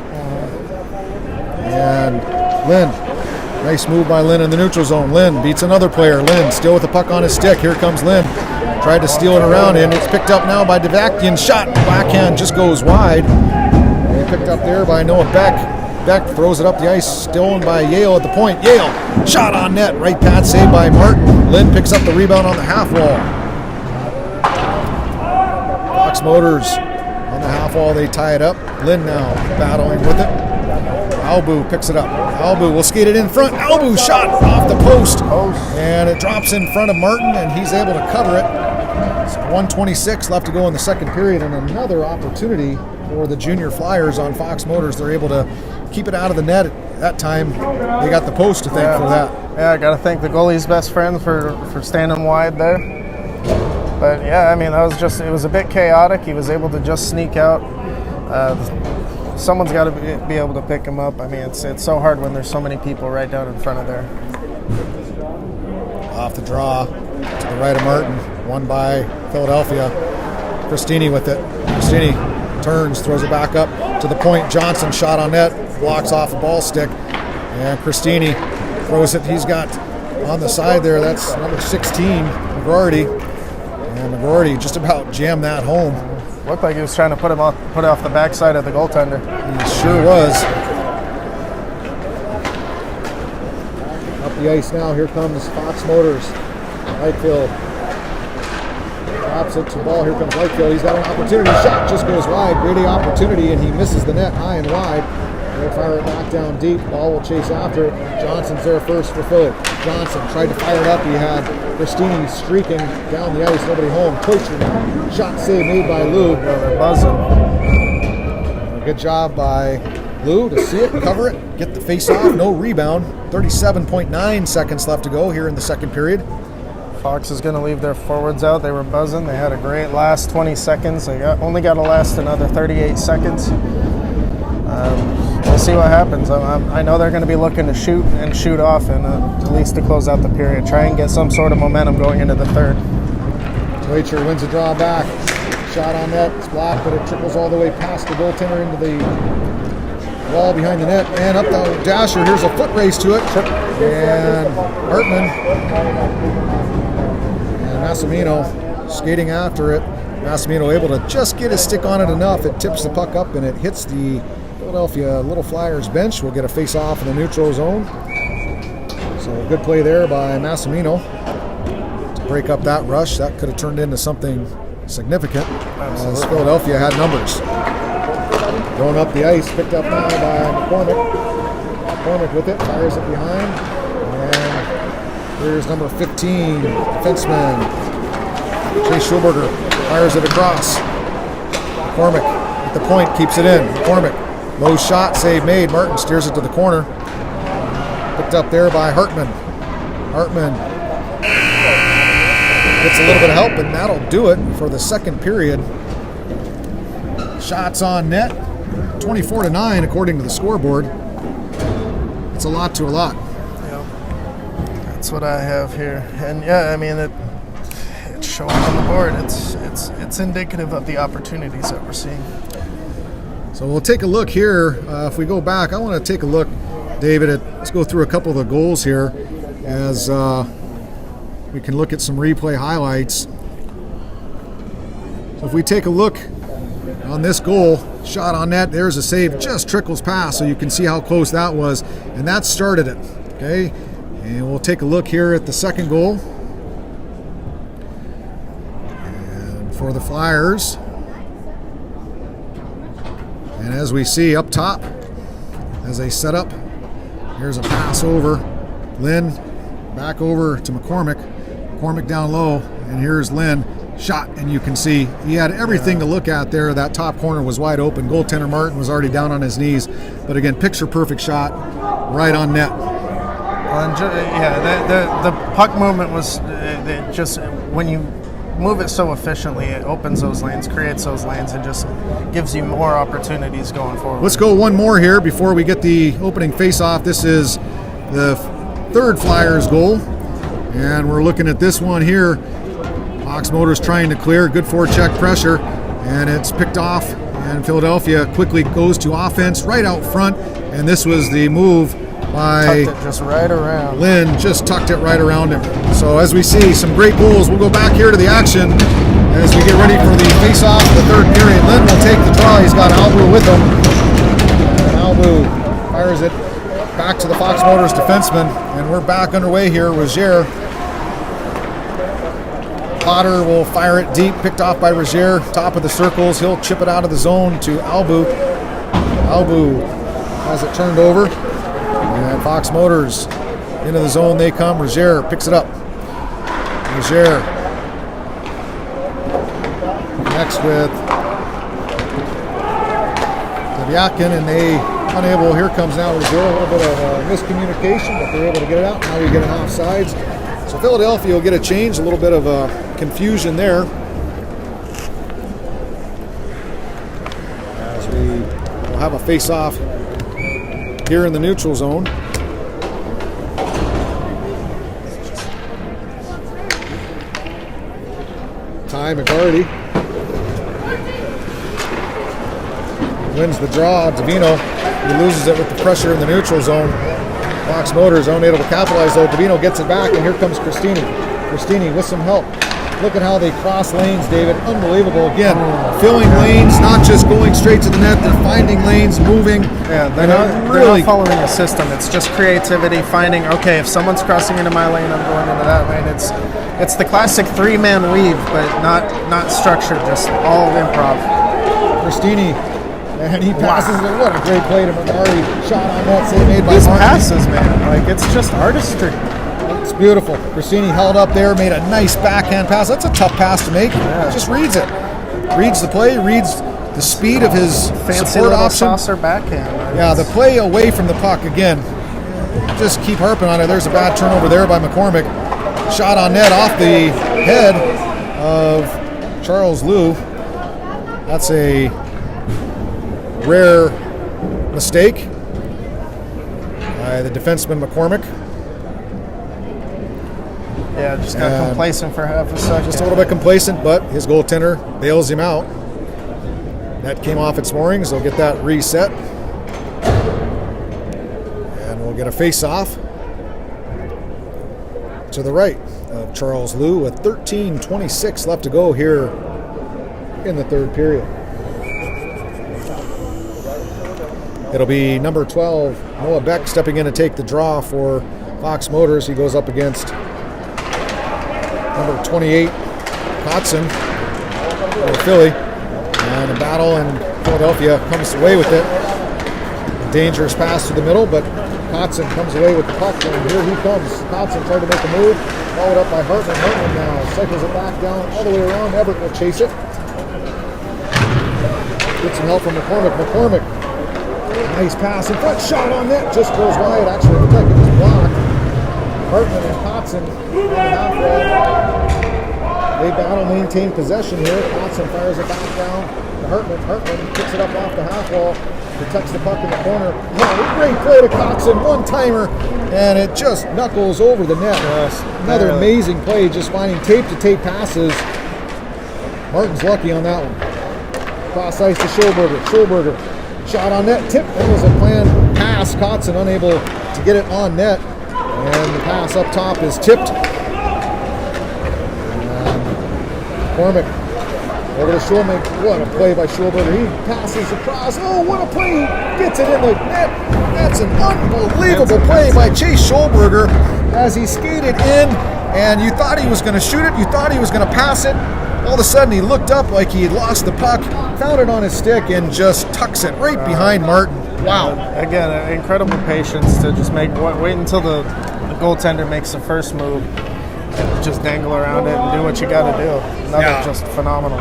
And Lynn. Nice move by Lynn in the neutral zone. Lynn beats another player. Lynn still with the puck on his stick. Here comes Lynn. Tried to steal it around and it's picked up now by Devyaktin. Shot. Backhand just goes wide. And picked up there by Noah Beck. Beck throws it up the ice, stolen by Yale at the point. Yale, shot on net, right pad saved by Martin. Lynn picks up the rebound on the half wall. Fox Motors on the half wall, they tie it up. Lynn now battling with it. Albu picks it up. Albu will skate it in front. Albu shot off the post. And it drops in front of Martin and he's able to cover it. So 1:26 left to go in the second period and another opportunity for the junior Flyers on Fox Motors. They're able to keep it out of the net at that time. They got the post to thank for that. Yeah, I got to thank the goalie's best friend for standing wide there. But yeah, I mean, it was a bit chaotic. He was able to just sneak out. Someone's got to be able to pick him up. I mean, it's so hard when there's so many people right down in front of there. Off the draw to the right of Martin, won by Philadelphia. Christini with it. Christini turns, throws it back up to the point. Johnson shot on net, blocks off a ball stick, and Christini throws it. He's got on the side there, that's number 16, McGroarty. And McGroarty just about jammed that home. Looked like he was trying to put off the backside of the goaltender. He sure was. Up the ice now, here comes Fox Motors. Lightfield drops it to the ball. Here comes Lightfield. He's got an opportunity. Shot just goes wide. Great opportunity, and he misses the net high and wide. They'll fire it back down deep. Ball will chase after it. Johnson's there first for Philly. Johnson tried to fire it up. He had Christini streaking down the ice. Nobody home. Coachman. Shot save made by Lou. They're buzzing. Good job by Lou to see it, cover it, get the face off. No rebound. 37.9 seconds left to go here in the second period. Fox is going to leave their forwards out. They were buzzing. They had a great last 20 seconds. They only got to last another 38 seconds. We'll see what happens. I know they're going to be looking to shoot off and at least to close out the period. Try and get some sort of momentum going into the third. Wacher wins a draw back. Shot on net. It's blocked, but it trickles all the way past the goaltender into the wall behind the net. And up the dasher. Here's a foot race to it. And Hartman and Massimino skating after it. Massimino able to just get his stick on it enough. It tips the puck up and it hits the Philadelphia Little Flyers bench. We'll get a face-off in the neutral zone. So a good play there by Massimino to break up that rush. That could have turned into something significant as Philadelphia had numbers. Going up the ice, picked up now by McCormick. McCormick with it, fires it behind. And here's number 15, defenseman Chase Schulberger, fires it across. McCormick at the point, keeps it in. McCormick. Low shot, save made. Martin steers it to the corner. Picked up there by Hartman. Hartman gets a little bit of help, and that'll do it for the second period. Shots on net, 24-9 according to the scoreboard. It's a lot to a lot. Yeah, that's what I have here, and yeah, I mean it's showing on the board. It's indicative of the opportunities that we're seeing. So we'll take a look here. If we go back, I want to take a look, David, let's go through a couple of the goals here as we can look at some replay highlights. So if we take a look on this goal, shot on net, there's a save, just trickles past, so you can see how close that was, and that started it, okay? And we'll take a look here at the second goal. And for the Flyers, and as we see up top, as they set up Here's a pass over. Lynn back over to McCormick. McCormick down low, and here's Lynn. Shot, and you can see he had everything to look at there. That top corner was wide open. Goaltender Martin was already down on his knees. But again, picture perfect shot right on net. The puck movement was just when you move it so efficiently, it opens those lanes, creates those lanes, and just gives you more opportunities going forward. Let's go one more here before we get the opening face-off. This is the third Flyers goal, and we're looking at this one here. Fox Motors trying to clear, good forecheck pressure, and it's picked off, and Philadelphia quickly goes to offense right out front, and this was the move by tucked it just right around. Lynn, just tucked it right around him. So as we see, some great goals. We'll go back here to the action as we get ready for the face-off of the third period. Lynn will take the draw. He's got Albu with him, and Albu fires it back to the Fox Motors defenseman, and we're back underway here. Rozier. Potter will fire it deep, picked off by Rozier, top of the circles. He'll chip it out of the zone to Albu. Albu has it turned over, and Fox Motors into the zone they come. Rozier picks it up. Rozier next with Larkin, and they unable. Here comes now Rozier. A little bit of miscommunication, but they're able to get it out. Now we get an offsides. So Philadelphia will get a change, a little bit of confusion there. As we will have a face-off here in the neutral zone. Ty McGarty wins the draw. Davino, he loses it with the pressure in the neutral zone. Fox Motors unable to capitalize though. Davino gets it back, and here comes Cristini. Cristini with some help. Look at how they cross lanes, David. Unbelievable. Again, filling lanes, not just going straight to the net. They're finding lanes, moving. Yeah, they're not following a system. It's just creativity, finding, okay, if someone's crossing into my lane, I'm going into that lane. It's the classic three-man weave, but not structured, just all improv. Cristini. And he passes it. What a great play to McGarty. Shot on net, save made by These Martin. passes, man, like it's just artistry. It's beautiful. Cristini held up there, made a nice backhand pass. That's a tough pass to make. Yeah. Just reads it. Reads the play, reads the speed of his Fancy support little option. saucer backhand. Yeah, the play away from the puck again. Just keep harping on it. There's a bad turnover there by McCormick. Shot on net off the head of Charles Liu. That's a rare mistake by the defenseman McCormick. Yeah, just got complacent for half a second. Just a little bit complacent, but his goaltender bails him out. That came off its moorings. They'll get that reset. And we'll get a face-off to the right of Charles Liu with 13:26 left to go here in the third period. It'll be number 12, Noah Beck, stepping in to take the draw for Fox Motors. He goes up against number 28, Kotson, for Philly. And a battle, and Philadelphia comes away with it. A dangerous pass to the middle, but Kotson comes away with the puck, and here he comes. Kotson tried to make a move, followed up by Hartman. Hartman now cycles it back down all the way around. Everett will chase it. Get some help from McCormick. McCormick. Nice pass in front, shot on net, just goes wide. Actually, it looked like it was blocked. Hartman and Kotson on the half wall. They battle, maintain possession here. Kotson fires it back down to Hartman. Hartman picks it up off the half wall, protects the puck in the corner. Yeah, great play to Kotson, one-timer, and it just knuckles over the net. Another amazing play, just finding tape-to-tape passes. Martin's lucky on that one. Cross ice to Schulberger. Schulberger. Shot on net, tip. That was a planned pass. Kotson unable to get it on net. And the pass up top is tipped. McCormick over to Schulman. What a play by Schulberger. He passes across. Oh, what a play. He gets it in the net. That's an unbelievable play by Chase Schulberger as he skated in, and you thought he was going to shoot it. You thought he was going to pass it. All of a sudden, he looked up like he had lost the puck, found it on his stick, and just tucks it right behind Martin. Wow. Again, incredible patience to just wait until the goaltender makes the first move and just dangle around it and do what you got to do. Another just phenomenal.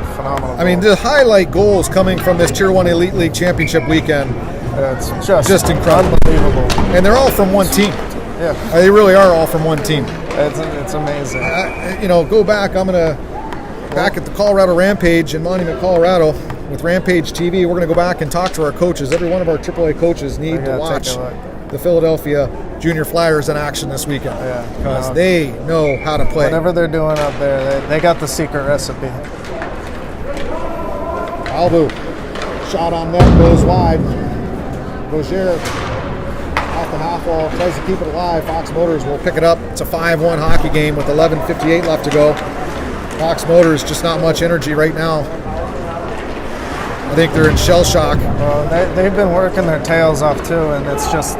I mean, the highlight goals coming from this Tier 1 Elite League Championship weekend. It's just incredible. Unbelievable. And they're all from one team. Yeah. They really are all from one team. It's amazing. Go back. Back at the Colorado Rampage in Monument, Colorado, with Rampage TV, we're going to go back and talk to our coaches. Every one of our AAA coaches need to watch the Philadelphia Junior Flyers in action this weekend. Yeah, because they know how to play. Whatever they're doing up there, they got the secret recipe. Albu, shot on net, goes wide. Gaucher off the half wall, tries to keep it alive. Fox Motors will pick it up. It's a 5-1 hockey game with 11:58 left to go. Fox Motors just not much energy right now. I think they're in shell shock. Well, they've been working their tails off too, and it's just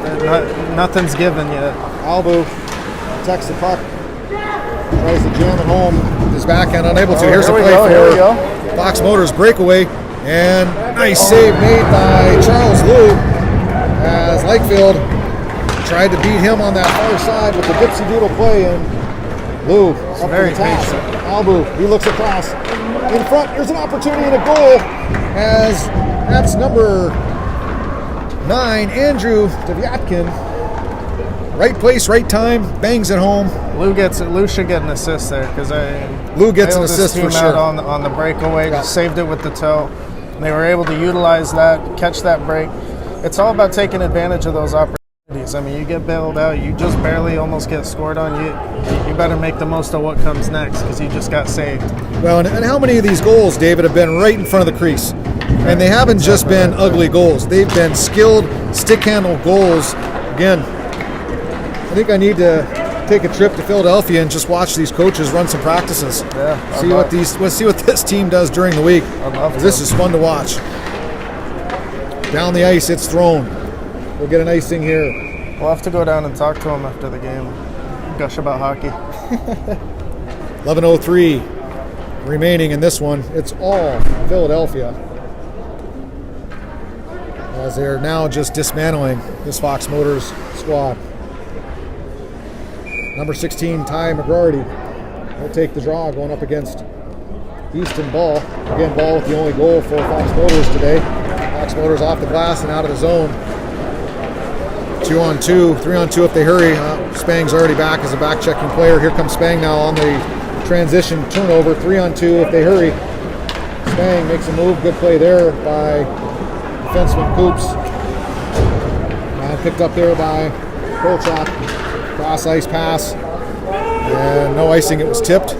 nothing's given yet. Albu takes the puck, tries to jam it home with his backhand, unable to. Here's a play for Fox Motors breakaway, and nice save made by Charles Lou as Lakefield tried to beat him on that far side with the dipsy doodle play, and Lou up very patient. Albu, he looks across. In front, there's an opportunity and a goal as that's number 9, Andrew Devyatkin. Right place, right time, bangs it home. Lou should get an assist there because Lou gets an assist for sure. On the breakaway, just saved it with the toe. And they were able to utilize that, catch that break. It's all about taking advantage of those opportunities. I mean, you get bailed out, you just barely almost get scored on. You better make the most of what comes next because you just got saved. Well, and how many of these goals, David, have been right in front of the crease? And they haven't just been ugly goals. They've been skilled, stick-handle goals. Again, I think I need to take a trip to Philadelphia and just watch these coaches run some practices. Yeah, see what this team does during the week. This is fun to watch. Down the ice, it's thrown. We'll get an icing here. We'll have to go down and talk to him after the game. Gush about hockey. 11:03 remaining in this one. It's all Philadelphia, as they're now just dismantling this Fox Motors squad. Number 16, Ty McGrarty, will take the draw going up against Easton Ball. Again, Ball with the only goal for Fox Motors today. Fox Motors off the glass and out of the zone. 2-on-2, 3-on-2 if they hurry. Spang's already back as a back-checking player. Here comes Spang now on the transition turnover. 3-on-2 if they hurry. Spang makes a move. Good play there by defenseman Coops. Picked up there by Kolchak. Cross ice pass. And no icing. It was tipped.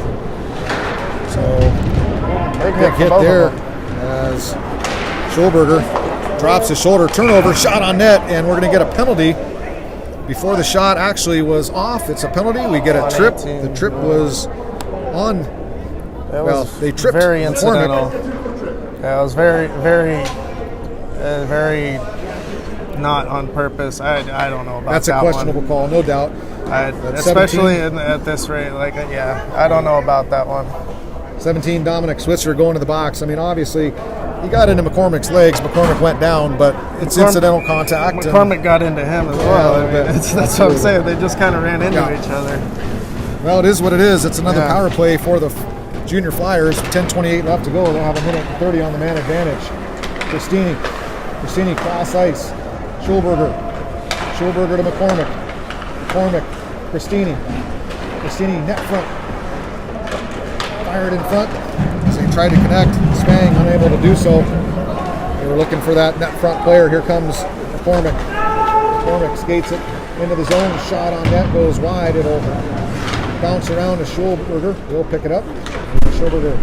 So big hit there as Schulberger drops his shoulder, turnover, shot on net, and we're going to get a penalty. Before the shot actually was off, it's a penalty. We get a trip. The trip was on. They tripped. Very incidental. Yeah, it was very not on purpose. I don't know about that. That's a questionable call, no doubt. Especially at this rate. I don't know about that one. 17, Dominic Switzer going to the box. I mean, obviously, he got into McCormick's legs. McCormick went down, but it's incidental contact. McCormick got into him as well. That's what I'm saying. They just kind of ran into each other. Well, it is what it is. It's another power play for the Junior Flyers. 10:28 left to go. They'll have a minute and 30 on the man advantage. Christini cross ice. Schulberger to McCormick. McCormick, Christini net front. Fired in front as they tried to connect. Spang unable to do so. They were looking for that net front player. Here comes McCormick. McCormick skates it into the zone. Shot on net goes wide. It'll bounce around to Schulberger. He'll pick it up. Schulberger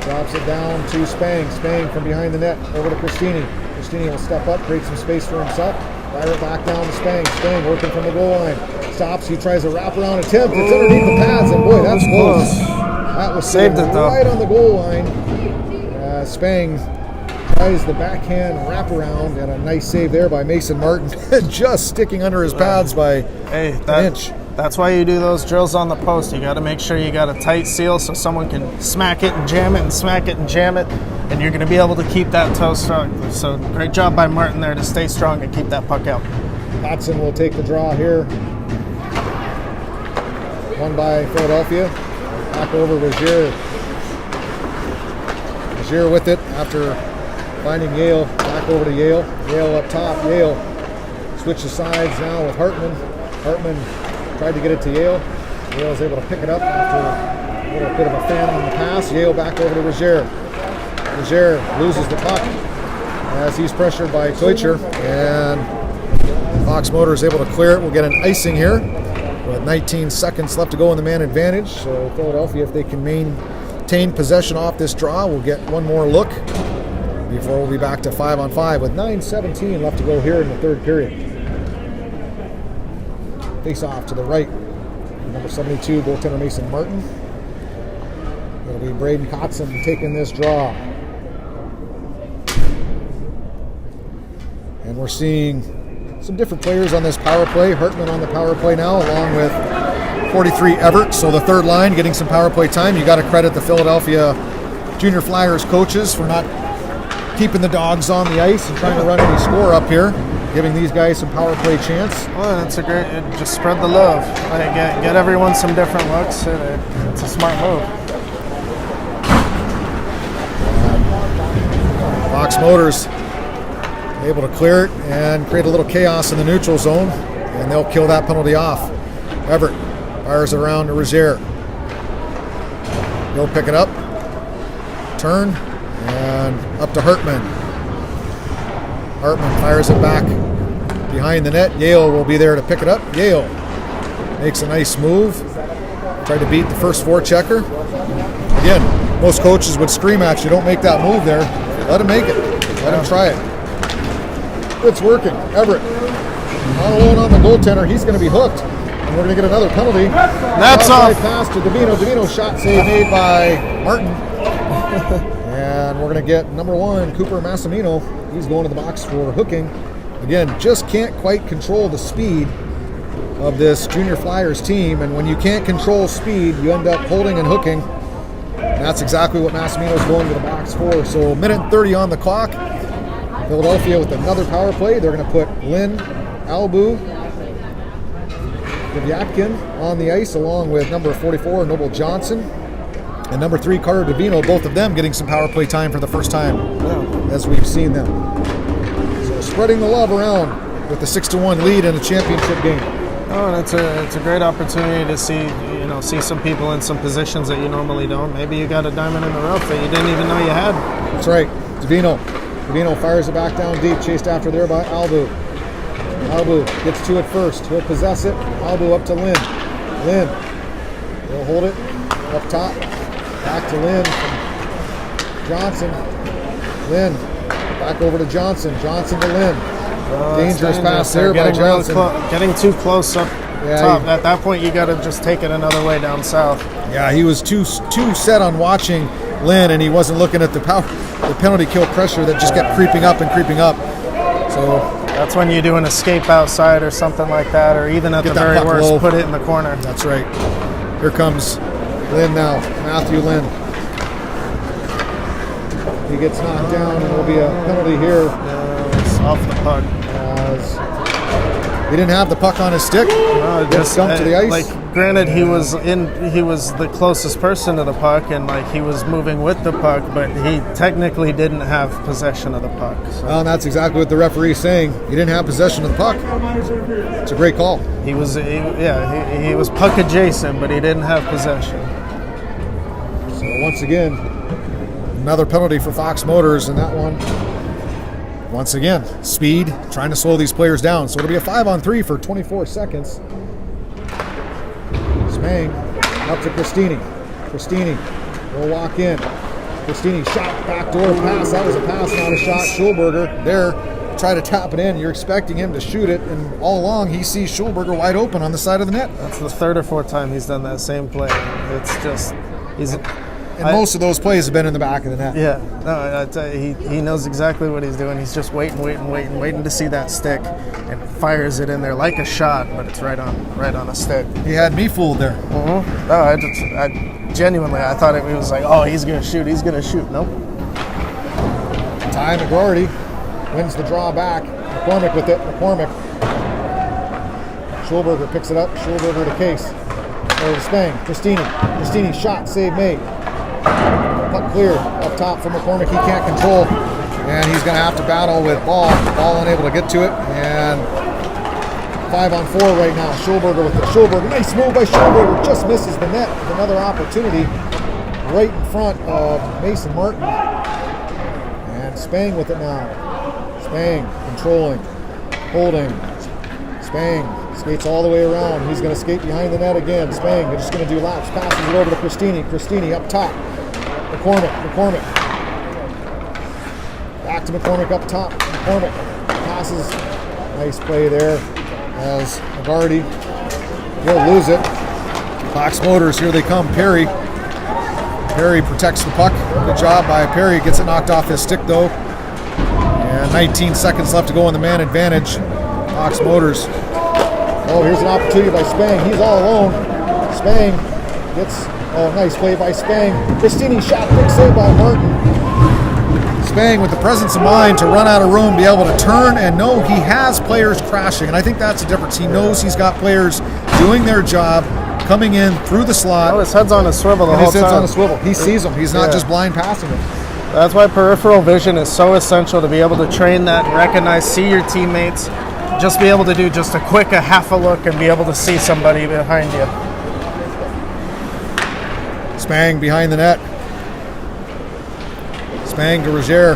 drops it down to Spang. Spang from behind the net over to Christini. Christini will step up, create some space for himself. Fire it back down to Spang. Spang working from the goal line. Stops. He tries a wraparound attempt. It's underneath the pads, and boy, that's close. That was saved right on the goal line. Spang tries the backhand wraparound, and a nice save there by Mason Martin, just sticking under his pads by an inch. That's why you do those drills on the post. You got to make sure you got a tight seal so someone can smack it and jam it and smack it and jam it, and you're going to be able to keep that toe strong. So great job by Martin there to stay strong and keep that puck out. Watson will take the draw here. Won by Philadelphia. Back over Rozier. Rozier with it after finding Yale. Back over to Yale. Yale up top. Yale switches sides now with Hartman. Hartman tried to get it to Yale. Yale is able to pick it up after a little bit of a fan on the pass. Yale back over to Rozier. Rozier loses the puck as he's pressured by Teutcher, and Fox Motor is able to clear it. We'll get an icing here with 19 seconds left to go in the man advantage. So Philadelphia, if they can maintain possession off this draw, will get one more look before we'll be back to 5-on-5 with 9:17 left to go here in the third period. Face off to the right. Number 72, goaltender Mason Martin. It'll be Braden Kotzen taking this draw. And we're seeing some different players on this power play. Hartman on the power play now, along with 43 Everett. So the third line getting some power play time. You got to credit the Philadelphia Junior Flyers coaches for not keeping the dogs on the ice and trying to run any score up here, giving these guys some power play chance. Well, it's a great, just spread the love. Like, get everyone some different looks. It's a smart move. Fox Motors able to clear it and create a little chaos in the neutral zone, and they'll kill that penalty off. Everett fires it around to Rozier. He'll pick it up, turn, and up to Hartman. Hartman fires it back behind the net. Yale will be there to pick it up. Yale makes a nice move. Tried to beat the first forechecker. Again, most coaches would scream at you, don't make that move there. Let him make it. Let him try it. It's working. Everett on alone on the goaltender. He's going to be hooked. And we're going to get another penalty. That's off. Pass to Davino. Davino shot save made by Martin. And we're going to get number 1, Cooper Massimino. He's going to the box for hooking. Again, just can't quite control the speed of this Junior Flyers team. And when you can't control speed, you end up holding and hooking. And that's exactly what Massimino's going to the box for. So 1:30 on the clock. Philadelphia with another power play. They're going to put Lynn, Albu, Yatkin on the ice along with number 44, Noble Johnson, and number 3, Carter Davino, both of them getting some power play time for the first time as we've seen them. So spreading the love around with the 6-1 lead in a championship game. Oh, and it's a great opportunity to see some people in some positions that you normally don't. Maybe you got a diamond in the rough that you didn't even know you had. That's right. Davino fires it back down deep, chased after there by Albu. Albu gets to it first. He'll possess it. Albu up to Lynn. Lynn. He'll hold it up top. Back to Lynn from Johnson. Lynn. Back over to Johnson. Johnson to Lynn. Dangerous pass there by Johnson. Getting too close up top. At that point, you got to just take it another way down south. Yeah, he was too set on watching Lynn, and he wasn't looking at the penalty kill pressure that just kept creeping up and creeping up. So that's when you do an escape outside or something like that, or even at the very worst, put it in the corner. That's right. Here comes Lynn now, Matthew Lynn. He gets knocked down, and there'll be a penalty here. It's off the puck. He didn't have the puck on his stick. Just dumped to the ice. Like, granted, he was the closest person to the puck, and like he was moving with the puck, but he technically didn't have possession of the puck. So. Well, and that's exactly what the referee's saying. He didn't have possession of the puck. It's a great call. He was puck adjacent, but he didn't have possession. So once again, another penalty for Fox Motors, and that one. Once again, speed, trying to slow these players down. So it'll be a 5-on-3 for 24 seconds. Spang up to Cristini. Cristini will walk in. Cristini shot, backdoor pass. That was a pass, not a shot. Schulberger there, try to tap it in. You're expecting him to shoot it, and all along he sees Schulberger wide open on the side of the net. That's the 3rd or 4th time he's done that same play. It's just, And most of those plays have been in the back of the net. Yeah, no, I tell you, he knows exactly what he's doing. He's just waiting to see that stick, and fires it in there like a shot, but it's right on a stick. He had me fooled there. Mm-hmm. No, I genuinely, I thought it was like, oh, he's gonna shoot. Nope. Ty McGarty wins the draw back. McCormick with it. McCormick. Schulberger picks it up. Schulberger to Case. Over to Spang. Christini shot. Save made. Puck cleared up top for McCormick. He can't control. And he's going to have to battle with Ball. Ball unable to get to it. And 5-on-4 right now. Schulberger with it. Schulberger. Nice move by Schulberger. Just misses the net. Another opportunity right in front of Mason Martin. And Spang with it now. Spang controlling. Holding. Spang skates all the way around. He's going to skate behind the net again. Spang, they're just going to do laps. Passes it over to Christini. Christini up top. McCormick. Back to McCormick up top. McCormick passes. Nice play there as McGarty. He'll lose it. Fox Motors, here they come. Perry protects the puck. Good job by Perry. Gets it knocked off his stick though. And 19 seconds left to go on the man advantage. Fox Motors. Oh, here's an opportunity by Spang. He's all alone. Spang gets, nice play by Spang. Christini shot, quick save by Martin. Spang with the presence of mind to run out of room, be able to turn and know he has players crashing. And I think that's the difference. He knows he's got players doing their job, coming in through the slot. Oh, his head's on a swivel the whole time. His head's on a swivel. He sees them. He's not just blind passing them. That's why peripheral vision is so essential, to be able to train that, recognize, see your teammates, just be able to do just a half a look and be able to see somebody behind you. Spang behind the net. Spang to Roger.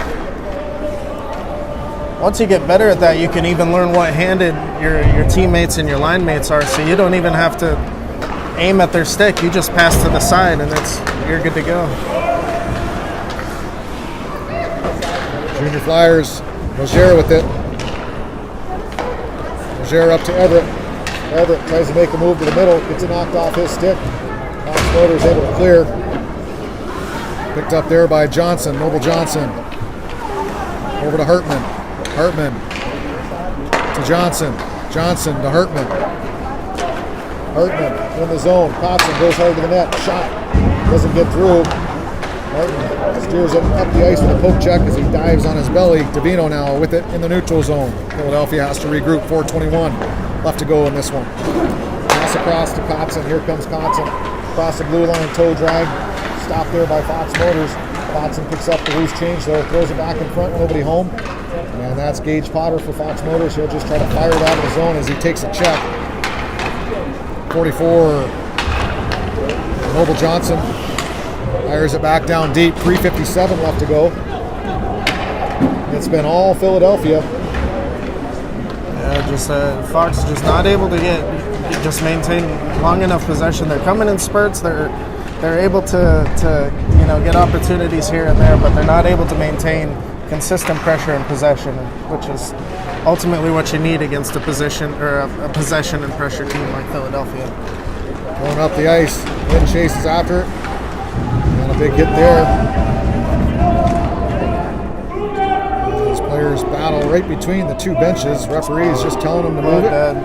Once you get better at that, you can even learn what handed your teammates and your line mates are, so you don't even have to aim at their stick. You just pass to the side and you're good to go. Junior Flyers, Roger with it. Roger up to Everett. Everett tries to make a move to the middle, gets it knocked off his stick. Fox Motors able to clear. Picked up there by Johnson, Noble Johnson. Over to Hartman. Hartman to Johnson. Johnson to Hartman. Hartman in the zone. Kotson goes hard to the net. Shot. Doesn't get through. Martin steers it up the ice with a poke check as he dives on his belly. Davino now with it in the neutral zone. Philadelphia has to regroup. 4:21 left to go in this one. Pass across to Kotson. Here comes Kotson. Across the blue line, toe drag. Stopped there by Fox Motors. Kotson picks up the loose change though. Throws it back in front. Nobody home. And that's Gage Potter for Fox Motors. He'll just try to fire it out of the zone as he takes a check. 44. Noble Johnson fires it back down deep. 3:57 left to go. It's been all Philadelphia. Yeah, just Fox just not able to just maintain long enough possession. They're coming in spurts. They're able to get opportunities here and there, but they're not able to maintain consistent pressure and possession, which is ultimately what you need against a possession and pressure team like Philadelphia. Going up the ice, Lynn chases after it, and a big hit there. These players battle right between the two benches. Referees just telling them to move it.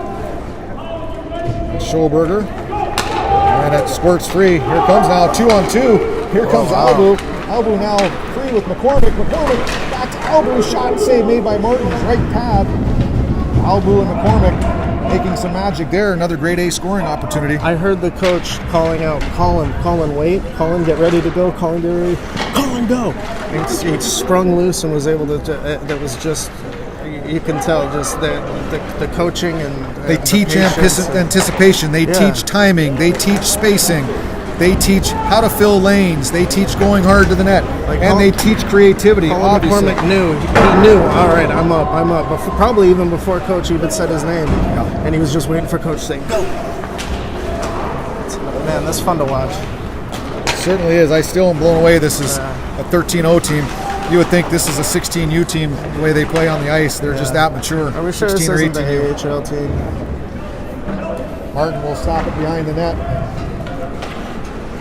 Schulberger, and it squirts free. Here comes now 2-on-2. Here comes Albu. Albu now free with McCormick. McCormick back to Albu. Shot and save made by Martin's right pad. Albu and McCormick making some magic there. Another grade A scoring opportunity. I heard the coach calling out, Colin, wait. Colin, get ready to go. Colin, get ready. Colin, go. He sprung loose and was able to, that was just, you can tell just the coaching and they teach anticipation. They teach timing. They teach spacing. They teach how to fill lanes. They teach going hard to the net, and they teach creativity. Colin McCormick knew. He knew. All right, I'm up. But probably even before Coach even said his name, and he was just waiting for Coach to say go. Man, that's fun to watch. It certainly is. I still am blown away. This is a 13-0 team. You would think this is a 16U team the way they play on the ice. They're just that mature. Are we sure this isn't the AHL team? Martin will stop it behind the net.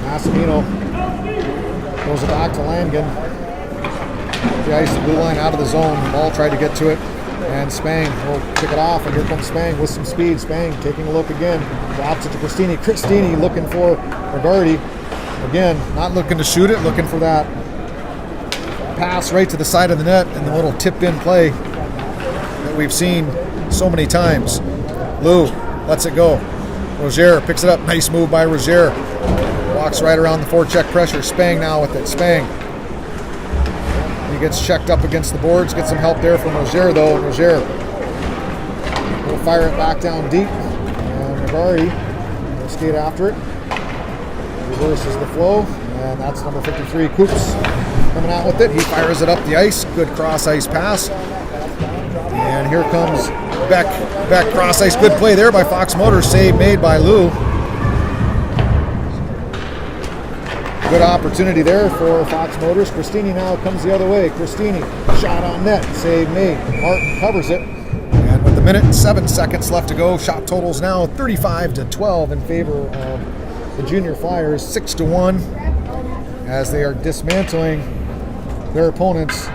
Massimino Throws it back to Larkin. The ice, the blue line out of the zone. Ball tried to get to it. And Spang will pick it off, and here comes Spang with some speed. Spang taking a look again. Drops it to Christini. Christini looking for Regardi. Again, not looking to shoot it, looking for that pass right to the side of the net and the little tip-in play that we've seen so many times. Lou lets it go. Roger picks it up. Nice move by Roger. Walks right around the forecheck pressure. Spang now with it. Spang. He gets checked up against the boards. Gets some help there from Roger, though. Roger will fire it back down deep. And Regardi will skate after it. Reverses the flow. And that's number 53, Coops, coming out with it. He fires it up the ice. Good cross-ice pass. And here comes Beck. Beck cross-ice. Good play there by Fox Motors. Save made by Lou. Good opportunity there for Fox Motors. Christini now comes the other way. Christini, shot on net. Save made. Martin covers it. And with a minute and 7 seconds left to go, shot totals now 35-12 in favor of the Junior Flyers. 6-1 as they are dismantling their opponents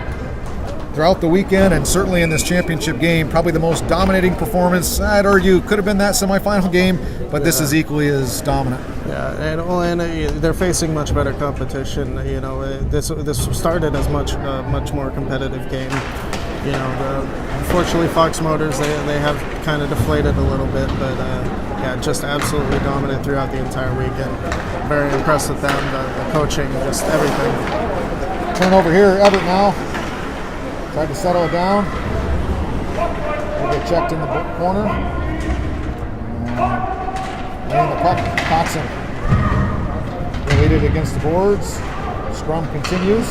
throughout the weekend, and certainly in this championship game. Probably the most dominating performance, I'd argue, could have been that semifinal game, but this is equally as dominant. Yeah, and they're facing much better competition. You know, this started as much more competitive game. You know, unfortunately, Fox Motors they have kind of deflated a little bit, but yeah, just absolutely dominant throughout the entire weekend. Very impressed with them, the coaching, just everything. Turnover here, Everett now. Tried to settle it down. They get checked in the corner. And the puck, Coxon. They lead it against the boards. Scrum continues.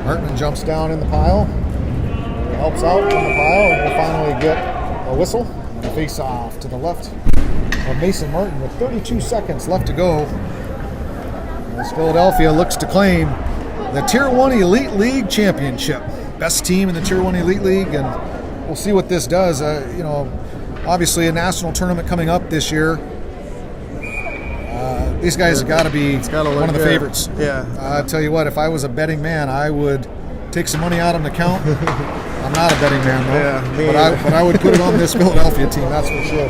Hartman jumps down in the pile. Helps out in the pile, and we'll finally get a whistle. And a face-off to the left of Mason Martin with 32 seconds left to go. As Philadelphia looks to claim the Tier 1 Elite League Championship. Best team in the Tier 1 Elite League, and we'll see what this does. You know, obviously a national tournament coming up this year. These guys have got to be one of the favorites. Yeah. I'll tell you what, if I was a betting man, I would take some money out on the count. I'm not a betting man, though. Yeah, but I would put it on this Philadelphia team, that's for sure.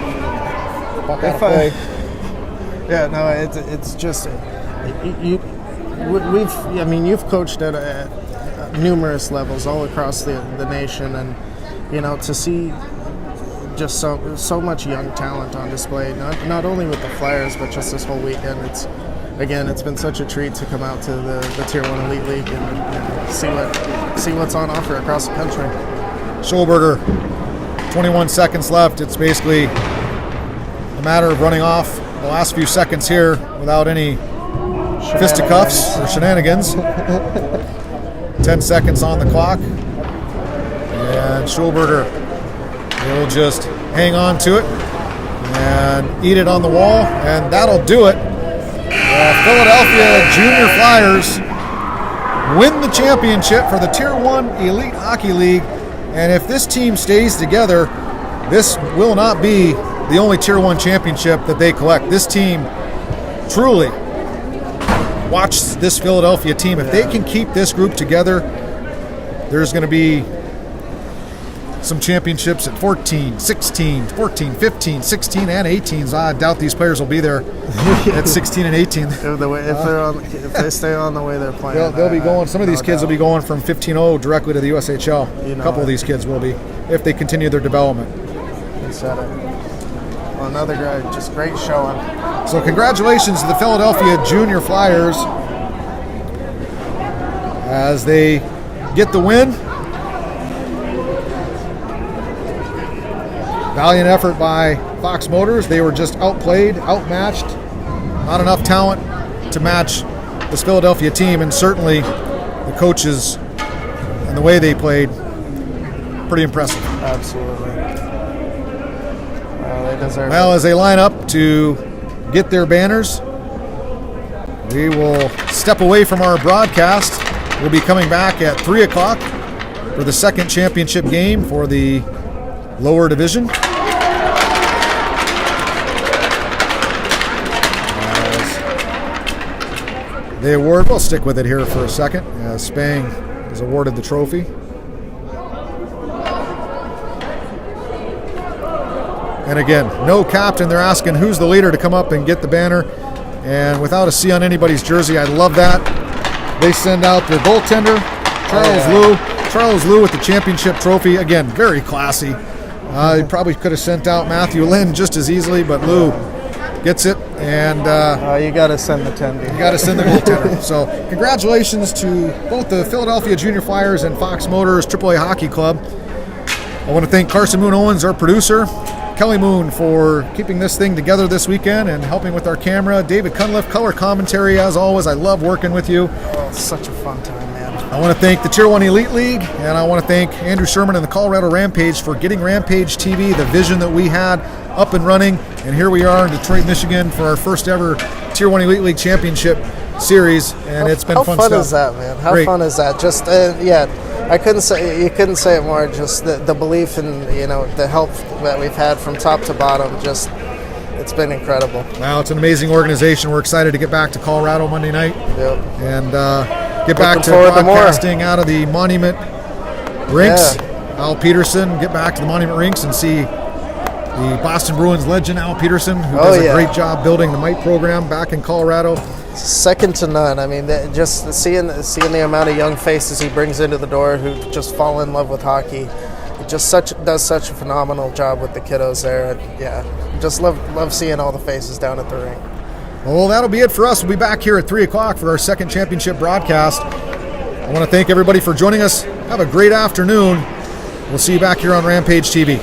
Puck out of play. Yeah, no, it's just... You've coached at numerous levels all across the nation, and you know, to see just so much young talent on display, not only with the Flyers but just this whole weekend. It's been such a treat to come out to the Tier 1 Elite League and see what's on offer across the country. Schulberger, 21 seconds left. It's basically a matter of running off the last few seconds here without any fisticuffs or shenanigans. 10 seconds on the clock. And Schulberger will just hang on to it and eat it on the wall, and that'll do it. The Philadelphia Junior Flyers win the championship for the Tier 1 Elite Hockey League, and if this team stays together, this will not be the only Tier 1 championship that they collect. This team truly, watch this Philadelphia team. If they can keep this group together, there's going to be some championships at 14, 16, 14, 15, 16, and 18s. I doubt these players will be there at 16 and 18. If they stay on the way they're playing, they'll be going. Some of these kids will be going from 15-0 directly to the USHL. A couple of these kids will be, if they continue their development. You said it. Well, another guy, just great showing. So congratulations to the Philadelphia Junior Flyers as they get the win. Valiant effort by Fox Motors. They were just outplayed, outmatched. Not enough talent to match this Philadelphia team, and certainly the coaches and the way they played, pretty impressive. Absolutely. They deserve it. Well, as they line up to get their banners, we will step away from our broadcast. We'll be coming back at 3 o'clock for the second championship game for the lower division. As the award. We'll stick with it here for a second as Spang is awarded the trophy. And again, no captain. They're asking who's the leader to come up and get the banner. And without a C on anybody's jersey, I love that. They send out the goaltender, Charles Liu. Charles Liu with the championship trophy. Again, very classy. He probably could have sent out Matthew Lynn just as easily, but Liu gets it. And you got to send the tendy. You got to send the goaltender. So congratulations to both the Philadelphia Junior Flyers and Fox Motors AAA Hockey Club. I want to thank Carson Moon Owens, our producer, Kelly Moon for keeping this thing together this weekend and helping with our camera. David Cunliffe, color commentary as always. I love working with you. Oh, it's such a fun time, man. I want to thank the Tier 1 Elite League, and I want to thank Andrew Sherman and the Colorado Rampage for getting Rampage TV, the vision that we had, up and running. And here we are in Detroit, Michigan for our first ever Tier 1 Elite League Championship Series, and it's been fun stuff. How fun is that, man? How fun is that? Just, I couldn't say it more. Just the belief in the help that we've had from top to bottom. Just it's been incredible. Wow, it's an amazing organization. We're excited to get back to Colorado Monday night. Yep. And get back to broadcasting out of the Monument Rinks. Yeah. Al Peterson, get back to the Monument Rinks and see the Boston Bruins legend Al Peterson, who does a great job building the MITE program back in Colorado. Second to none. I mean, just seeing the amount of young faces he brings into the door who just fall in love with hockey. He just does such a phenomenal job with the kiddos there. And yeah, just love seeing all the faces down at the rink. Well, that'll be it for us. We'll be back here at 3 o'clock for our second championship broadcast. I want to thank everybody for joining us. Have a great afternoon. We'll see you back here on Rampage TV.